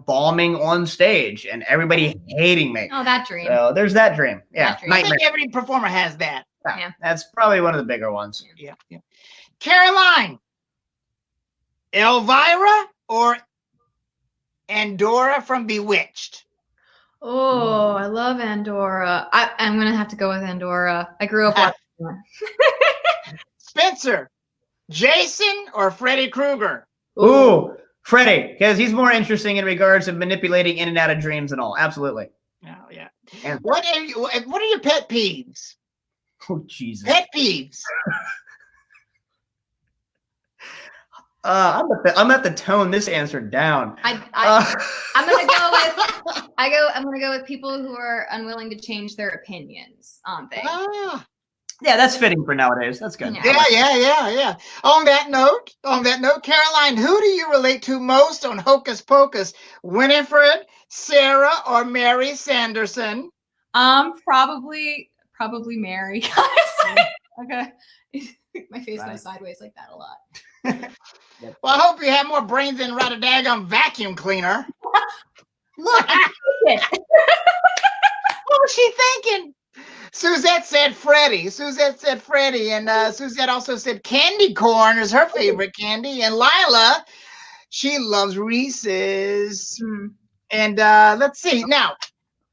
S2: bombing on stage and everybody hating me.
S3: Oh, that dream.
S2: So there's that dream. Yeah.
S3: That dream.
S1: I think every performer has that.
S2: Yeah. That's probably one of the bigger ones.
S1: Yeah. Caroline, Elvira or Andorra from Bewitched?
S3: Oh, I love Andorra. I'm going to have to go with Andorra. I grew up watching
S1: Spencer, Jason or Freddy Krueger?
S2: Ooh, Freddy, because he's more interesting in regards of manipulating in and out of dreams and all. Absolutely.
S1: Oh, yeah. What are your pet peeves?
S2: Oh, Jesus.
S1: Pet peeves.
S2: I'm at the tone this answer down.
S3: I'm gonna go with people who are unwilling to change their opinions on things.
S2: Yeah, that's fitting for nowadays. That's good.
S1: Yeah. On that note, Caroline, who do you relate to most on Hocus Pocus? Winifred, Sarah, or Mary Sanderson?
S3: Probably Mary. Honestly. Okay. My face goes sideways like that a lot.
S1: Well, I hope you have more brains than write a daggum vacuum cleaner.
S3: Look,
S1: what was she thinking? Suzette said Freddie. And Suzette also said candy corn is her favorite candy. And Lila, she loves Reese's. And let's see. Now,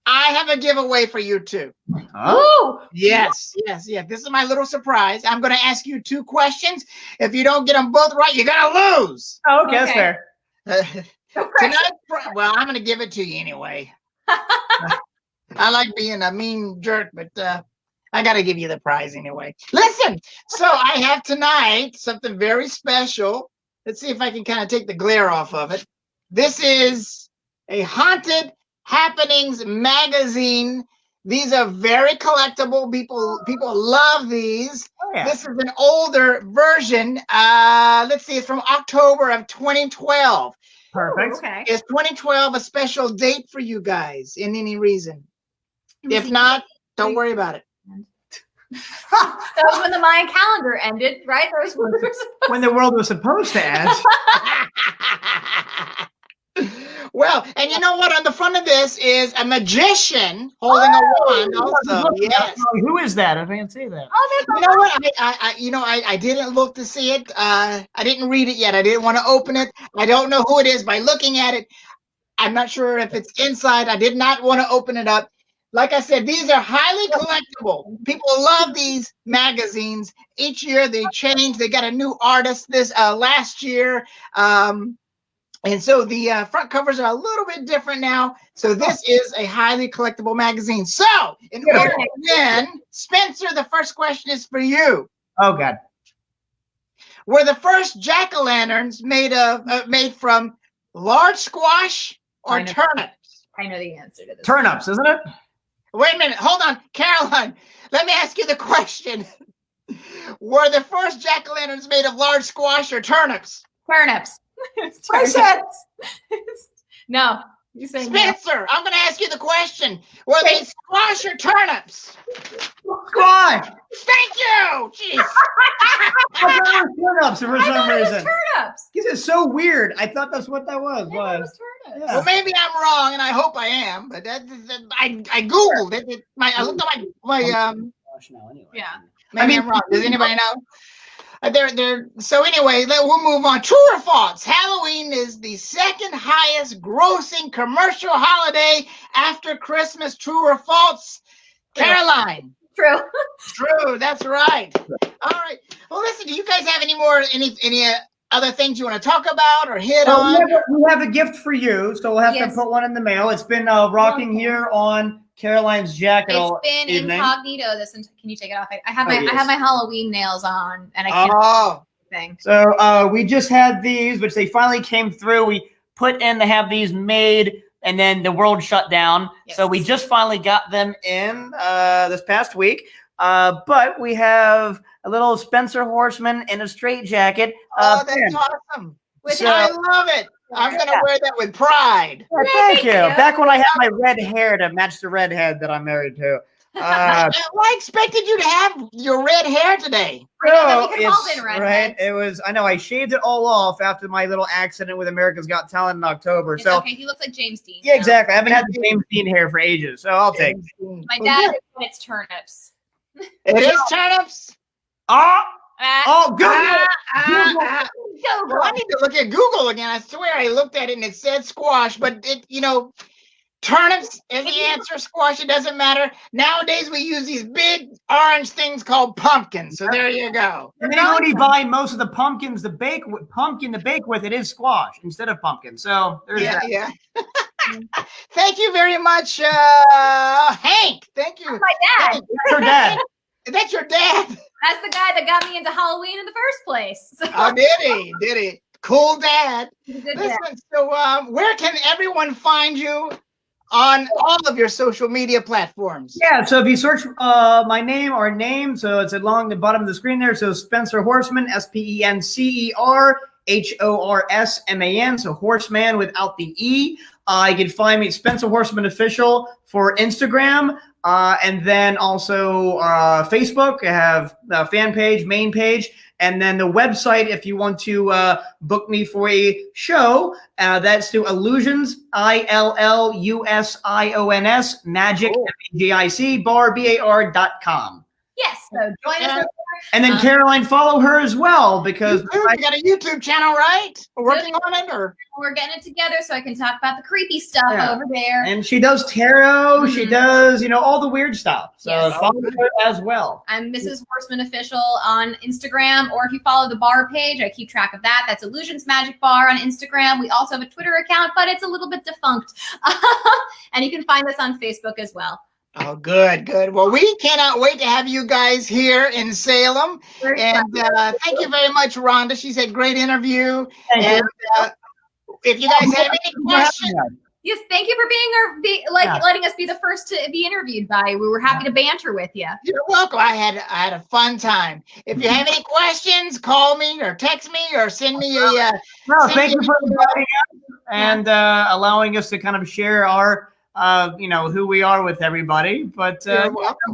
S1: I have a giveaway for you too.
S3: Ooh.
S1: Yes. This is my little surprise. I'm going to ask you 2 questions. If you don't get them both right, you're going to lose.
S2: Oh, okay, that's fair.
S1: Tonight, well, I'm going to give it to you anyway. I like being a mean jerk, but I got to give you the prize anyway. Listen, so I have tonight something very special. Let's see if I can kind of take the glare off of it. This is a Haunted Happenings magazine. These are very collectible. People love these.
S2: Oh, yeah.
S1: This is an older version. Let's see, it's from October of 2012.
S2: Perfect.
S3: Ooh, okay.
S1: Is 2012 a special date for you guys in any reason? If not, don't worry about it.
S3: That was when the Mayan calendar ended, right? That was
S2: When the world was supposed to end.
S1: Well, and you know what? On the front of this is a magician holding a wand. Also, yes.
S2: Who is that? I can't say that.
S3: Oh,
S1: You know what? I didn't look to see it. I didn't read it yet. I didn't want to open it. I don't know who it is by looking at it. I'm not sure if it's inside. I did not want to open it up. Like I said, these are highly collectible. People love these magazines. Each year they change. They got a new artist this last year. And so the front covers are a little bit different now. So this is a highly collectible magazine. So in order to win, Spencer, the first question is for you.
S2: Oh, God.
S1: Were the first jack-o'-lanterns made from large squash or turnips?
S3: I know the answer to this.
S2: Turnips, isn't it?
S1: Wait a minute. Hold on. Caroline, let me ask you the question. Were the first jack-o'-lanterns made of large squash or turnips?
S3: Turnips.
S2: I said.
S3: No. You said
S1: Spencer, I'm going to ask you the question. Were they squash or turnips?
S2: Squash.
S1: Thank you. Jeez.
S2: I thought it was turnips for some reason.
S3: Turnips.
S2: This is so weird. I thought that's what that was.
S3: It was turnips.
S2: Yeah.
S1: Well, maybe I'm wrong, and I hope I am. But I googled it. I looked at my
S3: Yeah.
S1: Maybe I'm wrong. Does anybody know? So anyway, we'll move on. True or false? Halloween is the second highest grossing commercial holiday after Christmas. True or false? Caroline.
S3: True.
S1: True. That's right. All right. Well, listen. Do you guys have any other things you want to talk about or hit on?
S2: We have a gift for you, so we'll have to put one in the mail. It's been rocking here on Caroline's jacket all
S3: It's been
S2: evening.
S3: incognito. Can you take it off? I have my Halloween nails on, and I can't.
S1: Oh.
S3: Thing.
S2: So we just had these, which they finally came through. We put in to have these made, and then the world shut down.
S3: Yes.
S2: So we just finally got them in this past week. But we have a little Spencer Horsman in a straitjacket.
S1: Oh, that's awesome. I love it. I'm going to wear that with pride.
S2: Thank you. Back when I had my red hair to match the redhead that I'm married to.
S1: I expected you to have your red hair today.
S2: Right. It was. I know. I shaved it all off after my little accident with America's Got Talent in October.
S3: It's
S2: so
S3: okay. He looks like James Dean.
S2: Yeah, exactly. I haven't had the James Dean hair for ages, so I'll take it.
S3: My dad is when it's turnips.
S1: It is turnips.
S2: Google.
S1: Well, I need to look at Google again. I swear I looked at it and it said squash, but turnips is the answer. Squash, it doesn't matter. Nowadays we use these big orange things called pumpkins. So there you go.
S2: And then when you buy most of the pumpkins to bake with, it is squash instead of pumpkin. So there's that.
S1: Yeah. Thank you very much, Hank. Thank you.
S3: That's my dad.
S2: That's your dad.
S1: That's your dad.
S3: That's the guy that got me into Halloween in the first place. So.
S1: Oh, did he? Did he? Cool dad.
S3: Listen,
S1: dad. So where can everyone find you on all of your social media platforms?
S2: Yeah, so if you search my name or name, so it's along the bottom of the screen there. So Spencer Horsman, SpencerHorsman, so Horseman without the E. You can find me at Spencer Horsman Official for Instagram. And then also Facebook. I have a fan page, main page. And then the website, if you want to book me for a show, that's to Illusions, ILLUSIONS, Magic, MAGIC, BAR.com.
S3: Yes, so join us over
S2: And then Caroline, follow her as well because
S1: you got a YouTube channel, right? We're working on it, or
S3: we're getting it together so I can talk about the creepy stuff over there.
S2: And she does tarot. She does, all the weird stuff. So follow her as well.
S3: I'm Mrs. Horsman Official on Instagram, or if you follow the bar page, I keep track of that. That's Illusions Magic Bar on Instagram. We also have a Twitter account, but it's a little bit defunct. And you can find us on Facebook as well.
S1: Oh, good. Well, we cannot wait to have you guys here in Salem. And thank you very much, Rhonda. She said great interview.
S2: Thank you.
S1: If you guys have any questions.
S3: Yes, thank you for letting us be the first to be interviewed by you. We were happy to banter with you.
S1: You're welcome. I had a fun time. If you have any questions, call me or text me or send me a.
S2: Thank you for inviting us and allowing us to kind of share our, who we are with everybody. But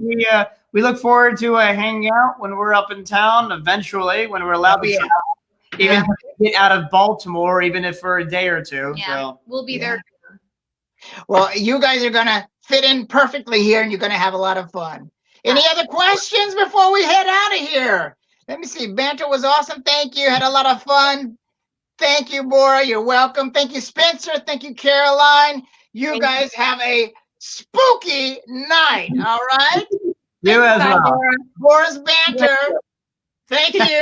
S2: we look forward to hanging out when we're up in town eventually, when we're allowed to travel, even get out of Baltimore, even if for a day or two.
S3: Yeah,
S2: so
S3: we'll be there.
S1: Well, you guys are going to fit in perfectly here, and you're going to have a lot of fun. Any other questions before we head out of here? Let me see. Banter was awesome. Thank you. Had a lot of fun. Thank you, BORAH. You're welcome. Thank you, Spencer. Thank you, Caroline. You guys have a spooky night. All right?
S2: You as well.
S1: BORAH's Banter. Thank you. Thank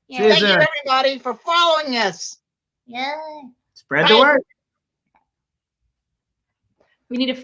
S1: you,
S2: sir.
S1: everybody, for following us.
S3: Yeah.
S2: Spread the word.
S3: We need a